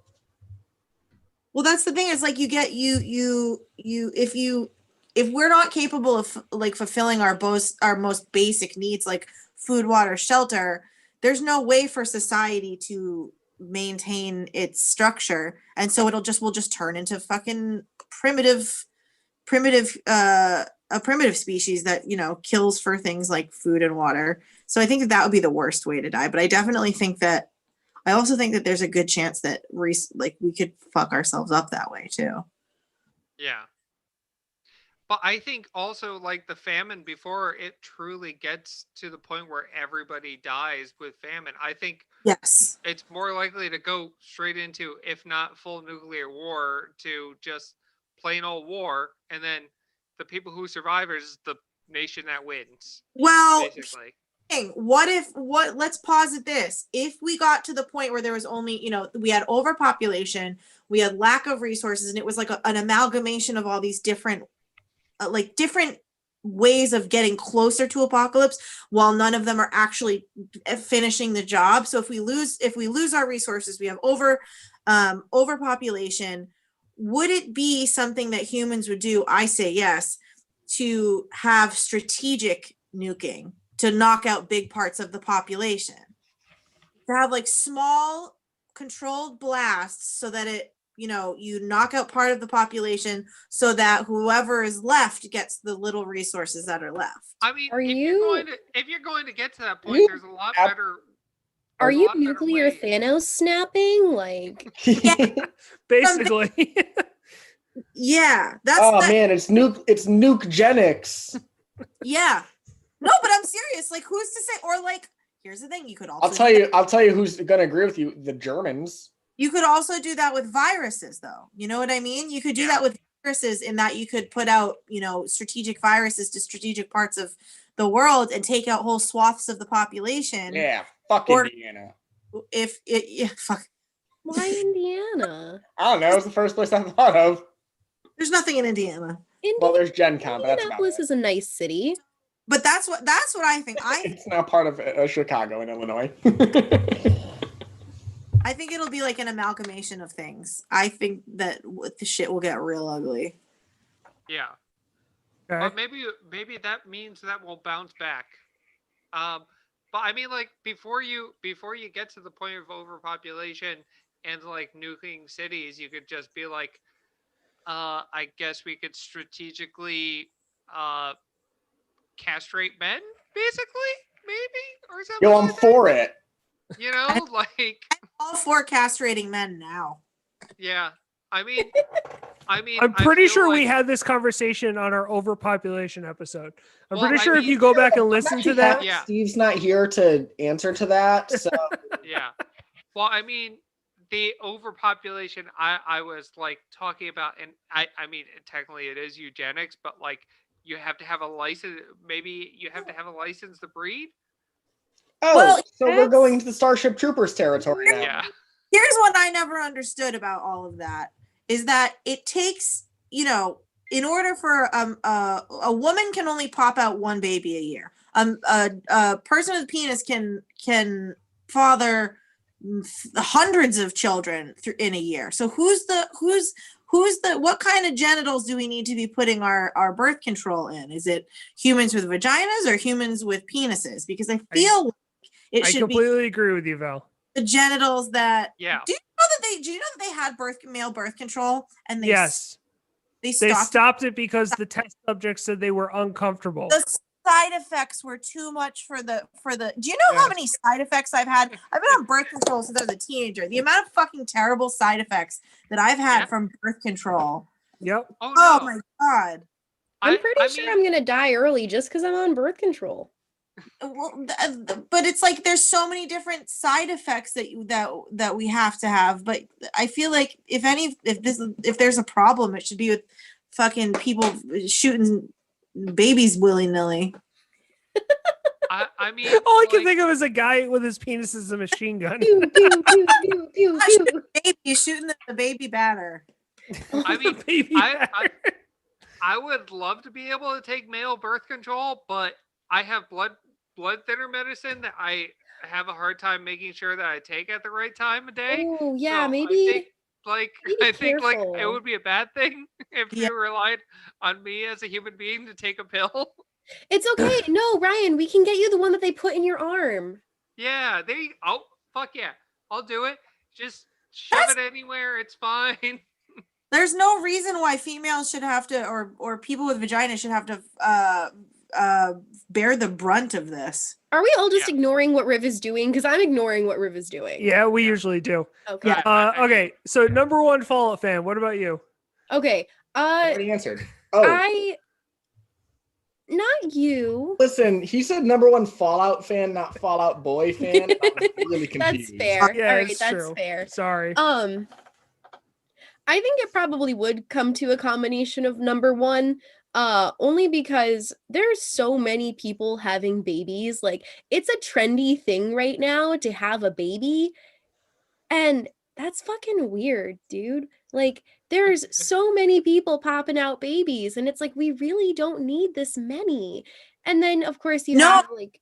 Well, that's the thing. It's like you get if we're not capable of like fulfilling our most basic needs like food, water, shelter, there's no way for society to maintain its structure, and so we'll just turn into fucking a primitive species that, you know, kills for things like food and water. So I think that would be the worst way to die. But I definitely think that I also think that there's a good chance that we could fuck ourselves up that way too. Yeah. But I think also like the famine, before it truly gets to the point where everybody dies with famine, I think yes, it's more likely to go straight into, if not full nuclear war, to just plain old war, and then the people who survive is the nation that wins. Well, basically. Let's posit this. If we got to the point where there was only, you know, we had overpopulation, we had lack of resources, and it was like an amalgamation of all these different different ways of getting closer to apocalypse, while none of them are actually finishing the job. So if we lose our resources, we have overpopulation. Would it be something that humans would do? I say yes, to have strategic nuking to knock out big parts of the population, to have like small controlled blasts so that it, you know, you knock out part of the population so that whoever is left gets the little resources that are left. I mean, if you're going to get to that point, there's a lot better. Are you nuclear Thanos snapping? Like, basically. Yeah, man, it's nukegenics. Yeah, no, but I'm serious. Like, who's to say? Or like, here's the thing: you could also. I'll tell you who's gonna agree with you. The Germans. You could also do that with viruses, though. You know what I mean? You could do that with viruses, in that you could put out, you know, strategic viruses to strategic parts of the world and take out whole swaths of the population. Yeah, fuck Indiana. Fuck. Why Indiana? I don't know. It was the first place I thought of. There's nothing in Indiana. Well, there's Gen Con, but that's about it. Indianapolis is a nice city. But that's what I think. It's now part of Chicago and Illinois. I think it'll be like an amalgamation of things. I think that the shit will get real ugly. Yeah. Okay. But maybe that means that we'll bounce back. But I mean, like before you get to the point of overpopulation and like nuking cities, you could just be like, I guess we could strategically castrate men, basically, maybe, or something. Yo, I'm like for that. it. You know, like I'm all for castrating men now. yeah. I mean, I'm pretty feel sure like, we had this conversation on our overpopulation episode. I'm Well, pretty I sure if mean- you go back and I'm listen to actually that, happy Yeah. Steve's not here to answer to that. So yeah. Well, I mean, the overpopulation I was like talking about, and I mean, technically it is eugenics, but like you have to have a license. Maybe you have to have a license to breed. Well, so we're going to the Starship Troopers territory now. Yeah. Here's what I never understood about all of that is that it takes, you know, in order for a woman can only pop out one baby a year. A person with a penis can father hundreds of children in a year. So who's the what kind of genitals do we need to be putting our birth control in? Is it humans with vaginas or humans with penises? Because I feel like it I should be completely agree with you, Val. the genitals that Yeah. do you know that they had male birth control and they Yes, they they stopped, stopped it because the test subjects said they were uncomfortable. the side effects were too much for the do you know how many side effects I've had? I've been on birth control since I was a teenager. The amount of fucking terrible side effects that I've had Yeah. from birth control. Yep. Oh Oh no. my god. I'm pretty I sure mean, I'm gonna die early just because I'm on birth control. Well, but it's like there's so many different side effects that we have to have. But I feel like if there's a problem, it should be with fucking people shooting babies willy nilly. I mean, All I can like, think of is a guy with his penis as a machine gun. Pew, pew, pew, pew, pew, Not pew. shooting baby, shooting the baby batter. I mean, Baby I batter. I would love to be able to take male birth control, but I have blood thinner medicine that I have a hard time making sure that I take at the right time of day. Oh yeah, So maybe. I think like be I think like it careful. would be a bad thing if Yeah. you relied on me as a human being to take a pill. It's okay. No, Ryan, we can get you the one that they put in your arm. Yeah, there you oh fuck yeah. I'll do it. Just shove it anywhere, it's fine. There's no reason why females should have to, or people with vaginas should have to bear the brunt of this. Are we all just Yeah. ignoring what Riv is doing? Because I'm ignoring what Riv is doing. Yeah, we usually do. Okay. Yeah. Okay, so number one Fallout fan. What about you? Okay. I already answered. Oh, not you. listen, he said number one Fallout fan, not Fallout Boy fan. I'm really confused. That's fair. Yeah, All right, it's that's true. fair. Sorry. I think it probably would come to a combination of number one, only because there's so many people having babies. Like, it's a trendy thing right now to have a baby, and that's fucking weird, dude. Like, there's so many people popping out babies, and it's like, we really don't need this many. And then, of course, you No. have, like,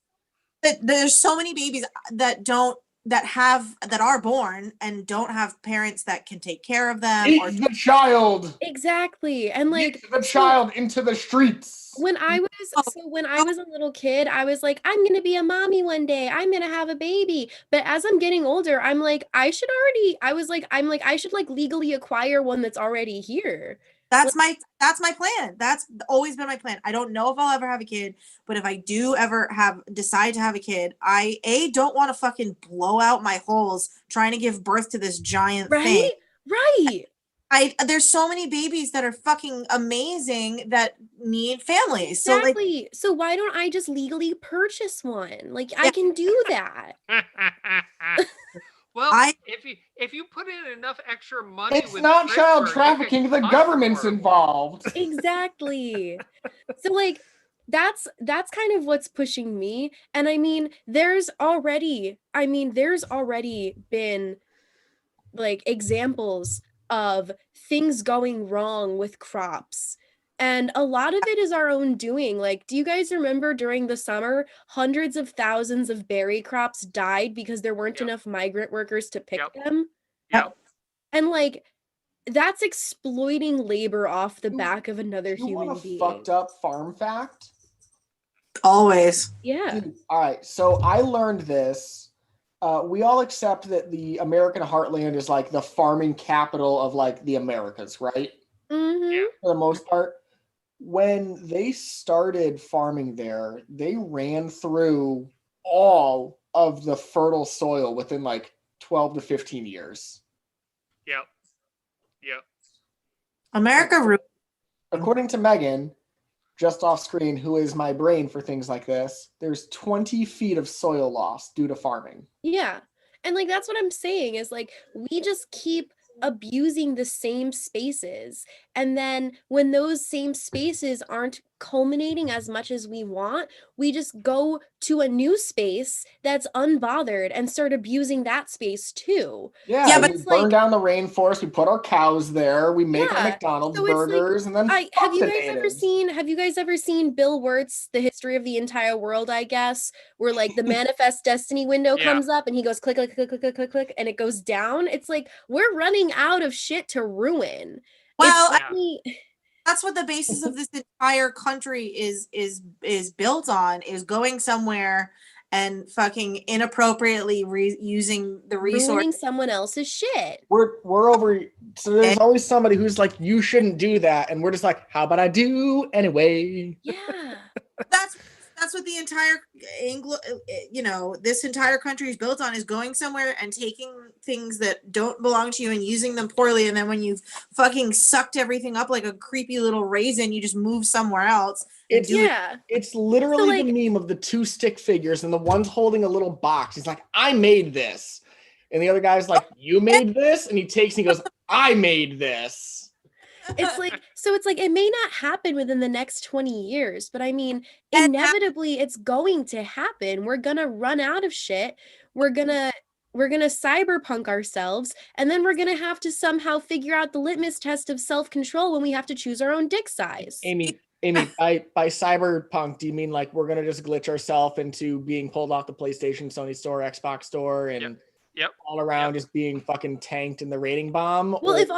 There's so many babies that are born and don't have parents that can take care of them or Take the child. exactly. And, like, Get the so- child into the streets. when I was a little kid, I was like, I'm gonna be a mommy one day. I'm gonna have a baby. But as I'm getting older, I'm like, I should legally acquire one that's already here. that's my plan. That's always been my plan. I don't know if I'll ever have a kid, but if I do ever decide to have a kid, I don't want to fucking blow out my holes trying to give birth to this giant thing. Right. There's so many babies that are fucking amazing that need families. So like Exactly. So why don't I just legally purchase one? Like, I can do that. Well, I- if you put in enough extra money, It's with not CRISPR, child you could trafficking. The cut government's for 'em. involved. Exactly. So like that's kind of what's pushing me. And I mean, there's already been like examples of things going wrong with crops. And a lot of it is our own doing. Like, do you guys remember during the summer, hundreds of thousands of berry crops died because there weren't Yep. enough migrant workers to pick Yep. them? Yep. And like, that's exploiting labor off the You- back of another You human want a being. fucked up farm fact? Always. Yeah. Dude, all right, so I learned this. We all accept that the American heartland is like the farming capital of like the Americas, right? Mm-hmm. For the most part. When they started farming there, they ran through all of the fertile soil within like 12 to 15 years. Yep. Yep. America According to Megan, just off screen, who is my brain for things like this, there's 20 feet of soil loss due to farming. Yeah. And like that's what I'm saying is like we just keep abusing the same spaces. And then when those same spaces aren't culminating as much as we want, we just go to a new space that's unbothered and start abusing that space too. Yeah, Yeah, we but it's burn like down the rainforest, we put our cows there, we make our yeah. McDonald's So it's like burgers, and then have fuck you the guys ever natives. seen Bill Wirt's The History of the Entire World, I guess, where like the manifest destiny window Yeah. comes up and he goes click click click click click click click and it goes down. It's like we're running out of shit to ruin. Well, It's Yeah. only- that's what the basis of this entire country is built on, is going somewhere and fucking inappropriately using the resource. ruining someone else's shit. We're over. So there's always somebody who's like, you shouldn't do that, and we're just like, how about I do anyway? Yeah. That's what the entire this entire country is built on, is going somewhere and taking things that don't belong to you and using them poorly, and then when you've fucking sucked everything up like a creepy little raisin, you just move somewhere else. It's Yeah. It's literally So, like- the meme of the two stick figures, and the one's holding a little box. He's like, I made this. And the other guy's like, you made this? And he takes and he goes, I made this. It's like it may not happen within the next 20 years, but I mean, And inevitably it's going to happen. We're gonna run out of shit. We're gonna cyberpunk ourselves, and then we're gonna have to somehow figure out the litmus test of self-control when we have to choose our own dick size. Amy, by cyberpunk, do you mean like we're gonna just glitch ourselves into being pulled off the PlayStation, Sony store, Xbox store, and Yep. all around just being fucking tanked in the rating bomb? Well, or- if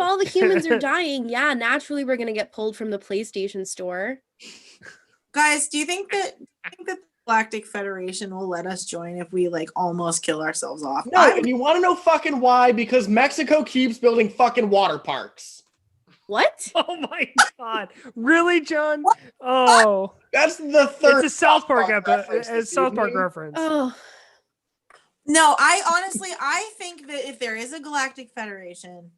all the humans are dying, yeah, naturally we're gonna get pulled from the PlayStation store. guys, do you think that the Galactic Federation will let us join if we like almost kill ourselves off? No, and you want to know fucking why? Because Mexico keeps building fucking water parks. What? Oh my god! Really, John? Oh, That's the third. it's a South Park reference a this South Park evening. reference. Oh, No, I think that if there is a Galactic Federation,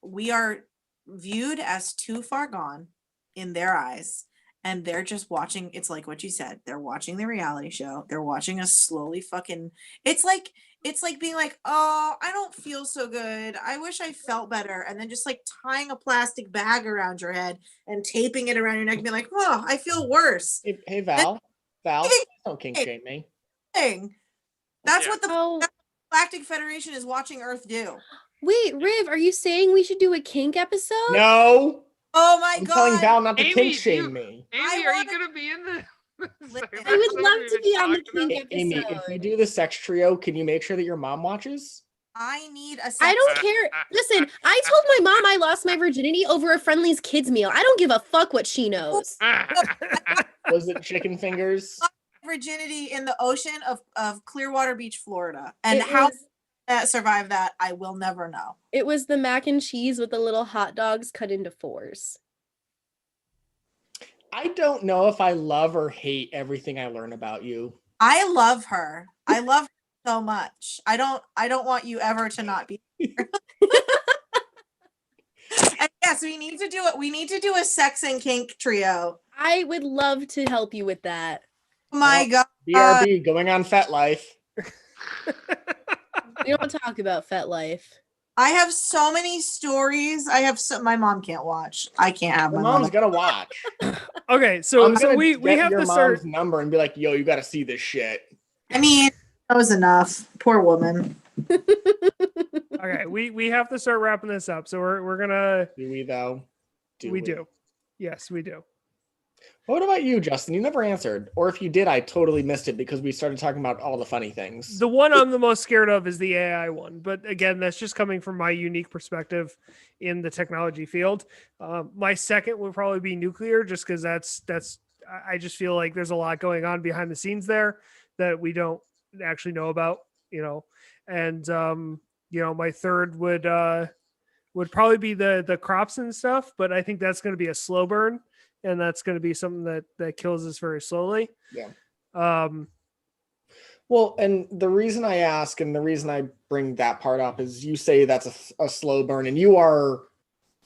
we are viewed as too far gone in their eyes, and they're just watching. It's like what you said. They're watching the reality show. They're watching us slowly fucking. It's like being like, oh, I don't feel so good. I wish I felt better, and then just like tying a plastic bag around your head and taping it around your neck, and being like, oh, I feel worse. Hey Val, don't kink shame me. Thing. That's Yeah. what the oh. Galactic Federation is watching Earth do. Wait, Riv, are you saying we should do a kink episode? No, Oh my I'm god! telling Val not to Amy, kink shame you- me. Amy, I are you wanna- gonna be in the? I would love to be on the kink Amy, if episode. you do the sex trio, can you make sure that your mom watches? I need a. I don't care. Listen, I told my mom I lost my virginity over a Friendly's kids meal. I don't give a fuck what she knows. Was it chicken fingers? virginity in the ocean of Clearwater Beach, Florida, and It how was- that survived that I will never know. It was the mac and cheese with the little hot dogs cut into fours. I don't know if I love or hate everything I learn about you. I love her. I love her so much. I don't want you ever to not be here. And yes, we need to do it. We need to do a sex and kink trio. I would love to help you with that. Oh my god. BRB, going on Fet Life. We don't talk about FetLife. I have so many stories. My mom can't watch. I can't have Your my mom's mom. gonna watch. Okay, so I'm gonna we get have your to mom's start. number and be like, yo, you gotta see this shit. I mean, that was enough. Poor woman. Okay, we have to start wrapping this up. So we're gonna. Do we though? We do. Yes, we do. What about you, Justin? You never answered. Or if you did, I totally missed it because we started talking about all the funny things. The one I'm the most scared of is the AI one, but again, that's just coming from my unique perspective in the technology field. My second would probably be nuclear, just because that's I just feel like there's a lot going on behind the scenes there that we don't actually know about, and my third would probably be the crops and stuff, but I think that's going to be a slow burn, and that's going to be something that kills us very slowly. Yeah. Well, and the reason I ask and the reason I bring that part up is you say that's a slow burn, and you are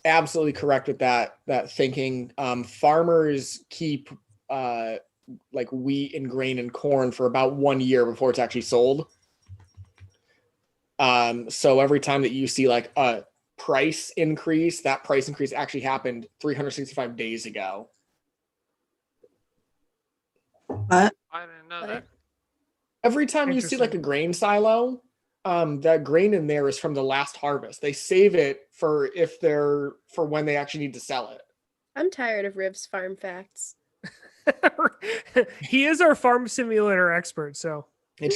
absolutely correct with that thinking. Farmers keep like wheat and grain and corn for about 1 year before it's actually sold. So every time that you see like a price increase, that price increase actually happened 365 days ago. What? I didn't know that. Every time you see like a grain silo, that grain in there is from the last harvest. They save it for when they actually need to sell it. I'm tired of Riv's farm facts. He is our farm simulator expert, so. And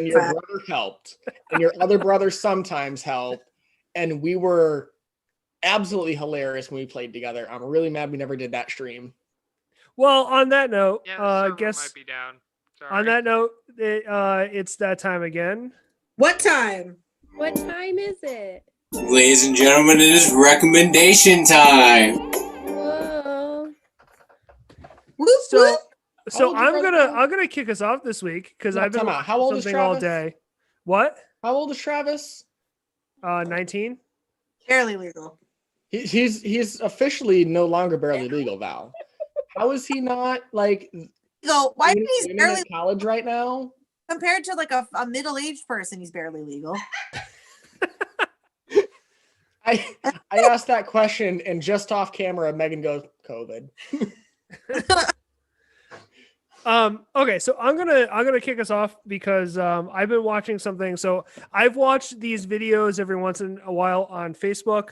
your brother helped, and your other brother sometimes helped, and we were absolutely hilarious when we played together. I'm really mad we never did that stream. Well, on that note, I guess might be down. Sorry. On that note, it's that time again. What time? What time is it? Ladies and gentlemen, it is recommendation time. Whoa. So I'm gonna kick us off this week because I've been how old something is Travis? all day. What? How old is Travis? 19. Barely legal. He's officially no longer barely legal, Val. How is he not like? So why is he barely in college right now? Compared to like a middle-aged person, he's barely legal. I asked that question, and just off camera, Megan goes, "COVID." Okay, so I'm gonna kick us off because I've been watching something. So I've watched these videos every once in a while on Facebook,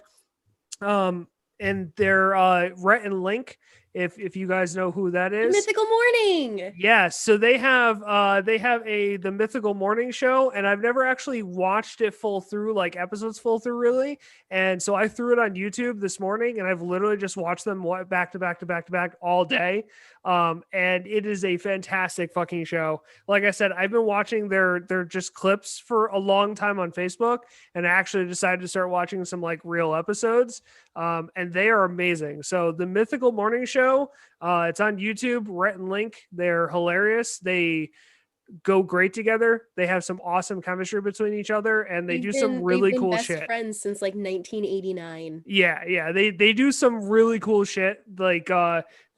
and they're Rhett and Link. If you guys know who that is, Mythical Morning. Yes, so they have the Mythical Morning show, and I've never actually watched it full through, like episodes full through, really. And so I threw it on YouTube this morning, and I've literally just watched them back to back all day. And it is a fantastic fucking show. Like I said, I've been watching their just clips for a long time on Facebook, and I actually decided to start watching some like real episodes. And they are amazing. So the Mythical Morning show, it's on YouTube. Rhett and Link, they're hilarious. They go great together. They have some awesome chemistry between each other, and they do some really cool best shit. Friends since like 1989. Yeah, they do some really cool shit. Like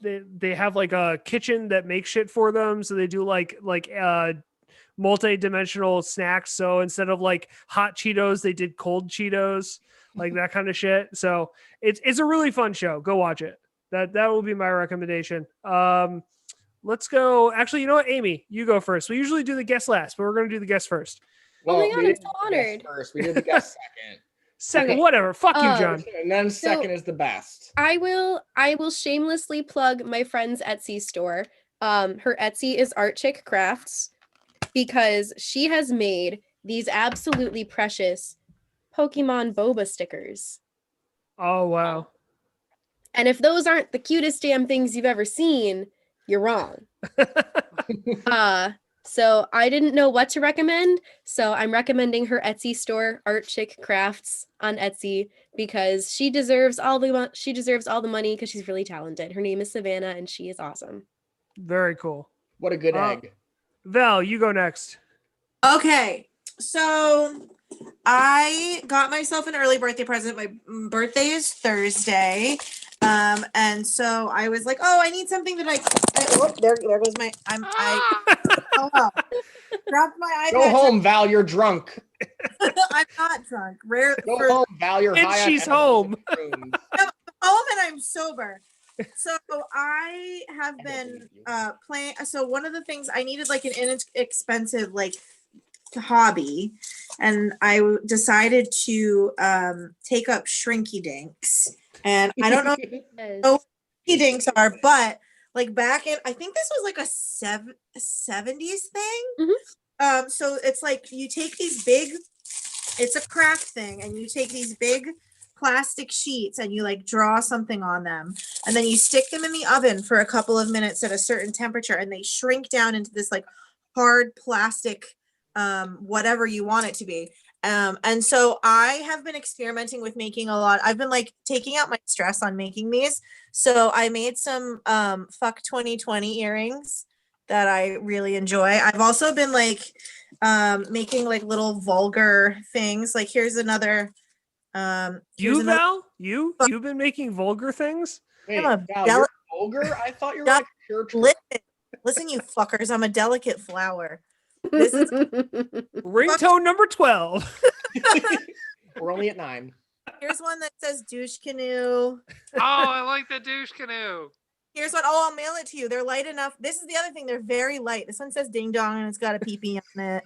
they have like a kitchen that makes shit for them, so they do like multi-dimensional snacks. So instead of like hot Cheetos, they did cold Cheetos, like that kind of shit. So it's a really fun show. Go watch it. That will be my recommendation. Let's go. Actually, you know what, Amy, you go first. We usually do the guest last, but we're going to do the guest first. Oh my God, I'm so honored. First, we did the guest second. Second, Okay. whatever. Fuck you, John. And then second is the best. I will shamelessly plug my friend's Etsy store. Her Etsy is Art Chick Crafts, because she has made these absolutely precious Pokemon Boba stickers. Oh, wow. And if those aren't the cutest damn things you've ever seen, you're wrong. So I didn't know what to recommend, so I'm recommending her Etsy store, Art Chick Crafts on Etsy, because she deserves all the money because she's really talented. Her name is Savannah, and she is awesome. Very cool. What a good egg. Val, you go next. Okay, so I got myself an early birthday present. My birthday is Thursday. And so I was like, oh, I need something that there goes my, dropped my iPad. Go home, Val, you're drunk. I'm not drunk. Go home, Val, you're high. And she's home. I'm home and I'm sober. So I have been playing. So one of the things I needed, like an inexpensive, like hobby, and I decided to take up Shrinky Dinks. And I don't know what Shrinky Dinks are, but like back in, I think this was like a 70s thing. Mm-hmm. So it's like you take these big, it's a craft thing, and you take these big plastic sheets and you like draw something on them, and then you stick them in the oven for a couple of minutes at a certain temperature, and they shrink down into this like hard plastic, whatever you want it to be. And so I have been experimenting with making a lot. I've been like taking out my stress on making these. So I made some fuck 2020 earrings that I really enjoy. I've also been like making like little vulgar things. Like here's another You, Val? You've been making vulgar things? Wait, I'm a Val, you're vulgar? I thought you were like a church girl. Listen, you fuckers, I'm a delicate flower. This is ringtone number 12. We're only at 9. Here's one that says douche canoe. Oh, I like the douche canoe. Here's one. Oh, I'll mail it to you. They're light enough. This is the other thing. They're very light. This one says ding dong and it's got a pee-pee on it.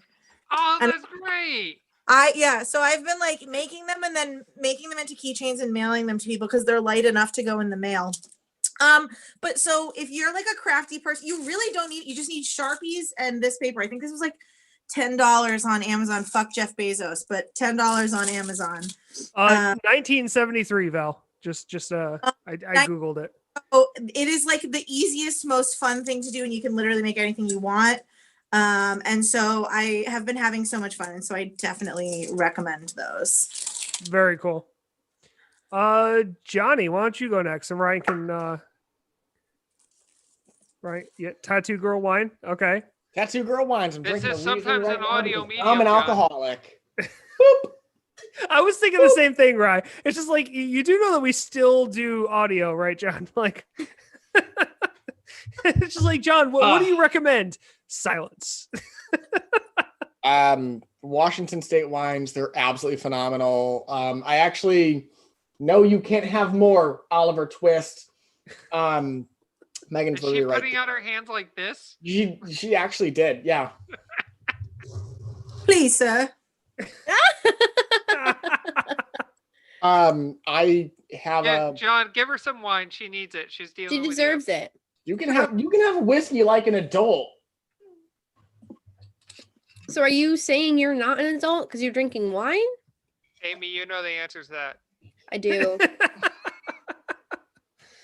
Oh, that's great. So I've been like making them and then making them into keychains and mailing them to people because they're light enough to go in the mail. But so if you're like a crafty person, you really don't need, you just need Sharpies and this paper. I think this was like $10 on Amazon. Fuck Jeff Bezos, but $10 on Amazon. 1973, Val. I Googled it. Oh, it is like the easiest, most fun thing to do, and you can literally make anything you want. And so I have been having so much fun, and so I definitely recommend those. Very cool. Johnny, why don't you go next, and Ryan can right, yeah, Tattoo Girl Wine. Okay. Tattoo Girl Wines. I'm This drinking is a Riesling sometimes right an now audio because medium, I'm an John. alcoholic. Boop. I was thinking the same thing, Ryan. It's just like you do know that we still do audio, right, John? Like it's just like, John, what do you recommend? Silence. Washington State wines, they're absolutely phenomenal. I actually know you can't have more Oliver Twist. Megan's Is she right. putting out her hands like this? She actually did, yeah. Please, sir. I have John, give her some wine. She needs it. She's dealing. She deserves it. You can have whiskey like an adult. So are you saying you're not an adult because you're drinking wine? Amy, you know the answer to that. I do.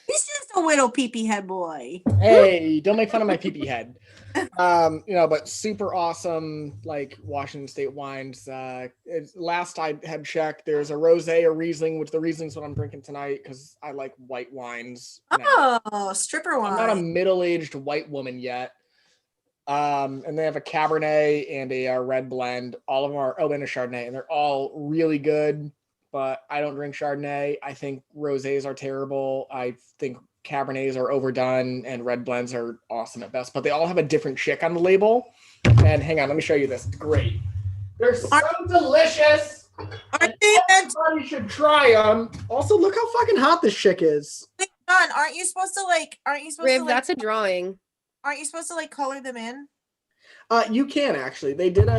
He's just a little pee-pee head boy. Hey, don't make fun of my pee-pee head. But super awesome, like Washington State wines. Last I had checked, there's a rosé, a Riesling, which the Riesling's what I'm drinking tonight because I like white wines. Oh, stripper wine. I'm not a middle-aged white woman yet. And they have a Cabernet and a red blend. All of them are, and a Chardonnay, and they're all really good. But I don't drink Chardonnay. I think rosés are terrible. I think Cabernets are overdone, and red blends are awesome at best. But they all have a different chick on the label. And hang on, let me show you this. It's great. They're so delicious. Everybody should try them. Also, look how fucking hot this chick is. John, aren't you supposed to Riv, that's a drawing. Aren't you supposed to like color them in? You can actually. They did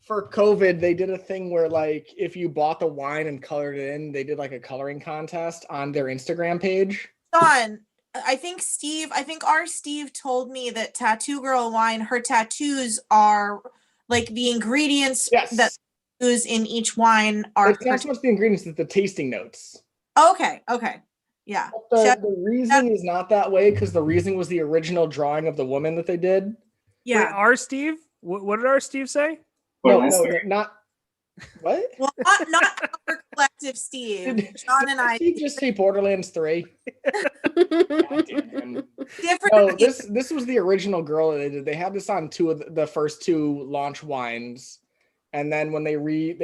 for COVID, they did a thing where like if you bought the wine and colored it in, they did like a coloring contest on their Instagram page. John, I think our Steve told me that Tattoo Girl Wine, her tattoos are like the ingredients that use in each wine are. It's not so much the ingredients, it's the tasting notes. Okay. Yeah. The Riesling is not that way because the Riesling was the original drawing of the woman that they did. Yeah. Wait, our Steve? What did our Steve say? No, not. What? Well, not our collective Steve. John and I. Steve just say Borderlands 3. Different. No, this was the original girl that they did. They had this on two of the first two launch wines, and then when they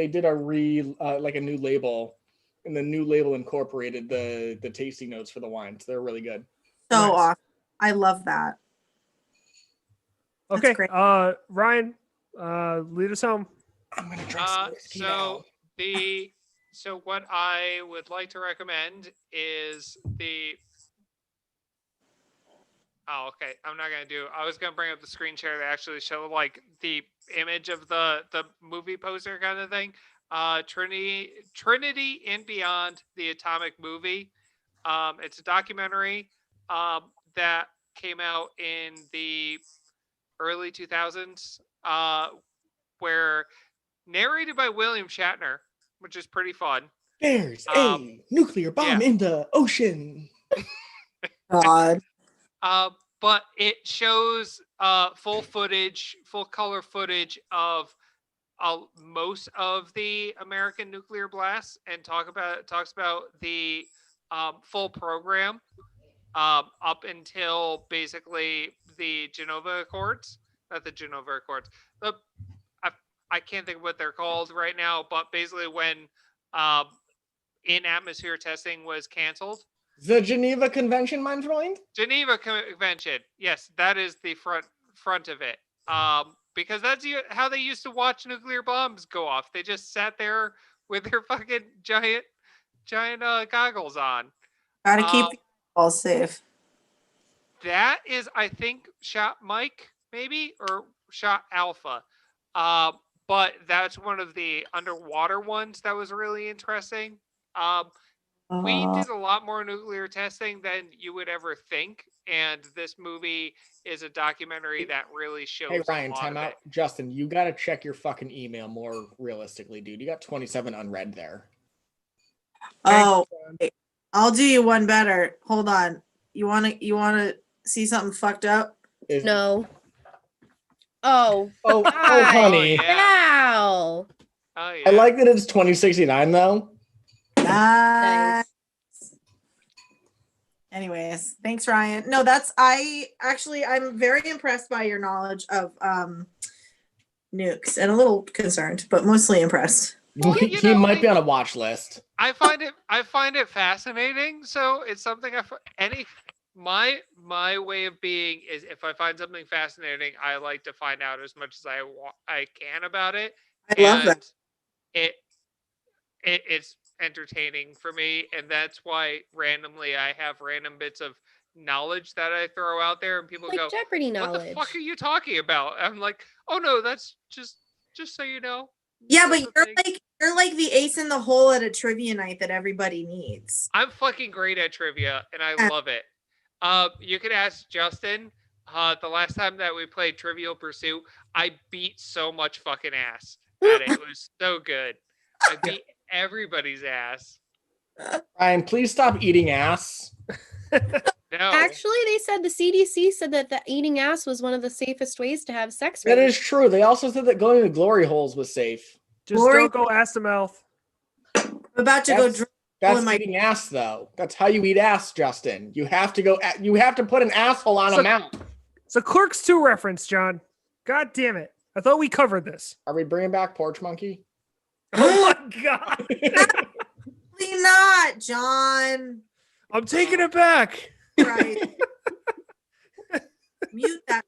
did a new label. And the new label incorporated the tasting notes for the wines. They're really good. So awesome. I love that. Okay. Ryan, lead us home. I'm gonna drink some whiskey now. So what I would like to recommend is okay. I'm not gonna do. I was gonna bring up the screen share to actually show like the image of the movie poster kind of thing. Trinity and Beyond, the Atomic Movie. It's a documentary that came out in the early 2000s, where narrated by William Shatner, which is pretty fun. There's a nuclear bomb in the ocean. God. But it shows full color footage of most of the American nuclear blasts, and talks about the full program up until basically the Geneva Accords, not the Geneva Accords. I can't think of what they're called right now, but basically when in-atmosphere testing was canceled. The Geneva Convention, mein Freund? Geneva Convention. Yes, that is the front of it. Because that's how they used to watch nuclear bombs go off. They just sat there with their fucking giant goggles on. Gotta keep the balls safe. That is, I think, shot Mike, maybe, or shot Alpha. But that's one of the underwater ones that was really interesting. We did a lot more nuclear testing than you would ever think, and this movie is a documentary that really shows. Hey Ryan, a lot time of out. it. Justin, you gotta check your fucking email more realistically, dude. You got 27 unread there. Oh, wait. I'll do you one better. Hold on. You wanna see something fucked up? No. Oh, honey. Wow. Oh yeah. I like that it's 2069 though. Nice. Anyways, thanks, Ryan. No, I'm very impressed by your knowledge of nukes and a little concerned, but mostly impressed. Well, He might be on a watch list. I find it fascinating. So it's something my way of being is, if I find something fascinating, I like to find out as much as I can about it. I love that. It's entertaining for me, and that's why randomly I have random bits of knowledge that I throw out there, and people Like go, Jeopardy "What knowledge. the fuck are you talking about?" I'm like, "Oh no, that's just so you know." Yeah, but you're like the ace in the hole at a trivia night that everybody needs. I'm fucking great at trivia, and I love it. You could ask Justin. The last time that we played Trivial Pursuit, I beat so much fucking ass at it. It was so good. I beat everybody's ass. Ryan, please stop eating ass. No. Actually, they said the CDC said that eating ass was one of the safest ways to have sex. That is true. They also said that going to glory holes was safe. Just don't go ass to mouth. I'm about to go drink. That's eating ass, though. That's how you eat ass, Justin. You have to go. You have to put an asshole on a mouth. It's a Clerks 2 reference, John. God damn it! I thought we covered this. Are we bringing back Porch Monkey? Oh my god! Probably not, John. I'm taking it back. Right. Mute that,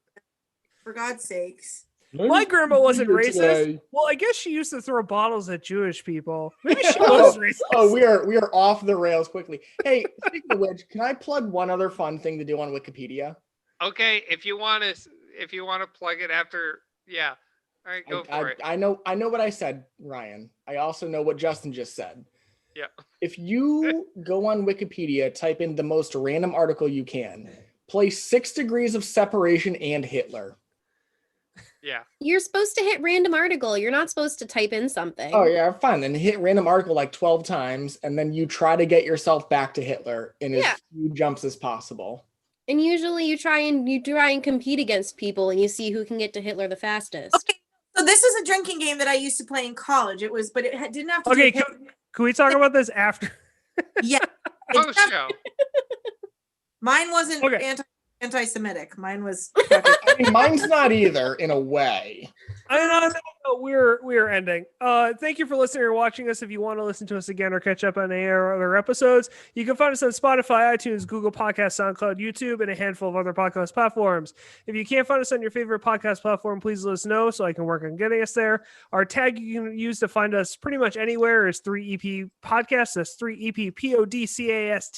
for God's sakes. My grandma wasn't racist. Today. Well, I guess she used to throw bottles at Jewish people. Maybe she was racist. We are off the rails quickly. Hey, speaking of which, can I plug one other fun thing to do on Wikipedia? Okay, if you want to plug it after, yeah. All right, go for it. I know what I said, Ryan. I also know what Justin just said. Yeah. If you go on Wikipedia, type in the most random article you can, place 6 degrees of separation and Hitler. Yeah. You're supposed to hit random article. You're not supposed to type in something. Oh yeah, fine. Then hit random article like 12 times, and then you try to get yourself back to Hitler in as few jumps as possible. And usually you try and compete against people, and you see who can get to Hitler the fastest. Okay, so this is a drinking game that I used to play in college. It didn't have to. Okay, can we talk about this after? Yeah. Post show. Mine wasn't Okay. anti-Semitic. Mine was. I mean, mine's not either, in a way. I know we're ending. Thank you for listening or watching us. If you want to listen to us again or catch up on any other episodes, you can find us on Spotify, iTunes, Google Podcasts, SoundCloud, YouTube, and a handful of other podcast platforms. If you can't find us on your favorite podcast platform, please let us know so I can work on getting us there. Our tag you can use to find us pretty much anywhere is 3EP Podcast. That's 3EP Podcast,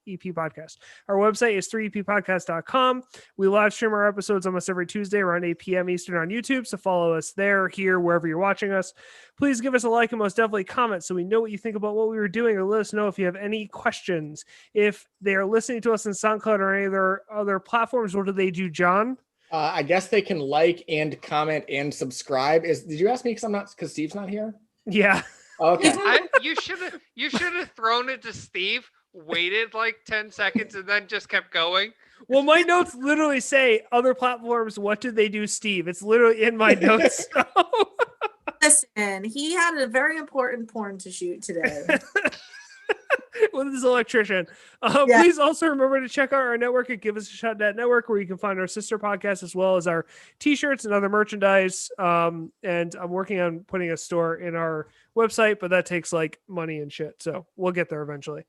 3EP Podcast. Our website is 3eppodcast.com. We live stream our episodes almost every Tuesday around 8 p.m. Eastern on YouTube, so follow us there, here, wherever you're watching us. Please give us a like and most definitely comment so we know what you think about what we were doing, or let us know if you have any questions. If they are listening to us on SoundCloud or any other platforms, what do they do, John? I guess they can like and comment and subscribe. Did you ask me because Steve's not here? Yeah. Okay. You should have thrown it to Steve, waited like 10 seconds, and then just kept going. Well, my notes literally say other platforms. What did they do, Steve? It's literally in my notes. So. Listen, he had a very important porn to shoot today. With his electrician. Yeah. Please also remember to check out our network at Give Us a Shot.net network, where you can find our sister podcast as well as our t-shirts and other merchandise. And I'm working on putting a store in our website, but that takes like money and shit. So we'll get there eventually.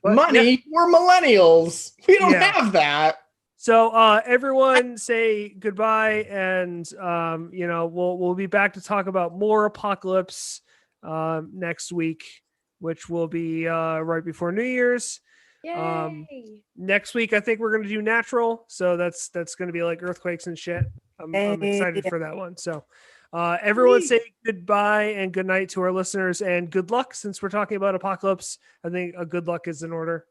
But, Money? We're millennials. We don't Yeah. have that. So everyone say goodbye, and we'll be back to talk about more Apocalypse next week, which will be right before New Year's. Yay. Next week I think we're going to do natural, so that's going to be like earthquakes and shit. I'm excited for that one. So everyone say goodbye and good night to our listeners, and good luck. Since we're talking about Apocalypse, I think a good luck is in order.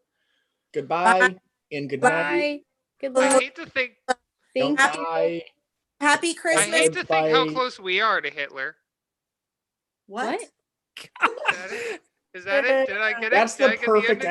Goodbye and good night. Bye. Good I luck. hate to think. Thank you. Bye. Happy I Christmas. hate to think how Bye. close we are to Hitler. What? What? Is that it? Did I get it? That's Did I the get perfect ending?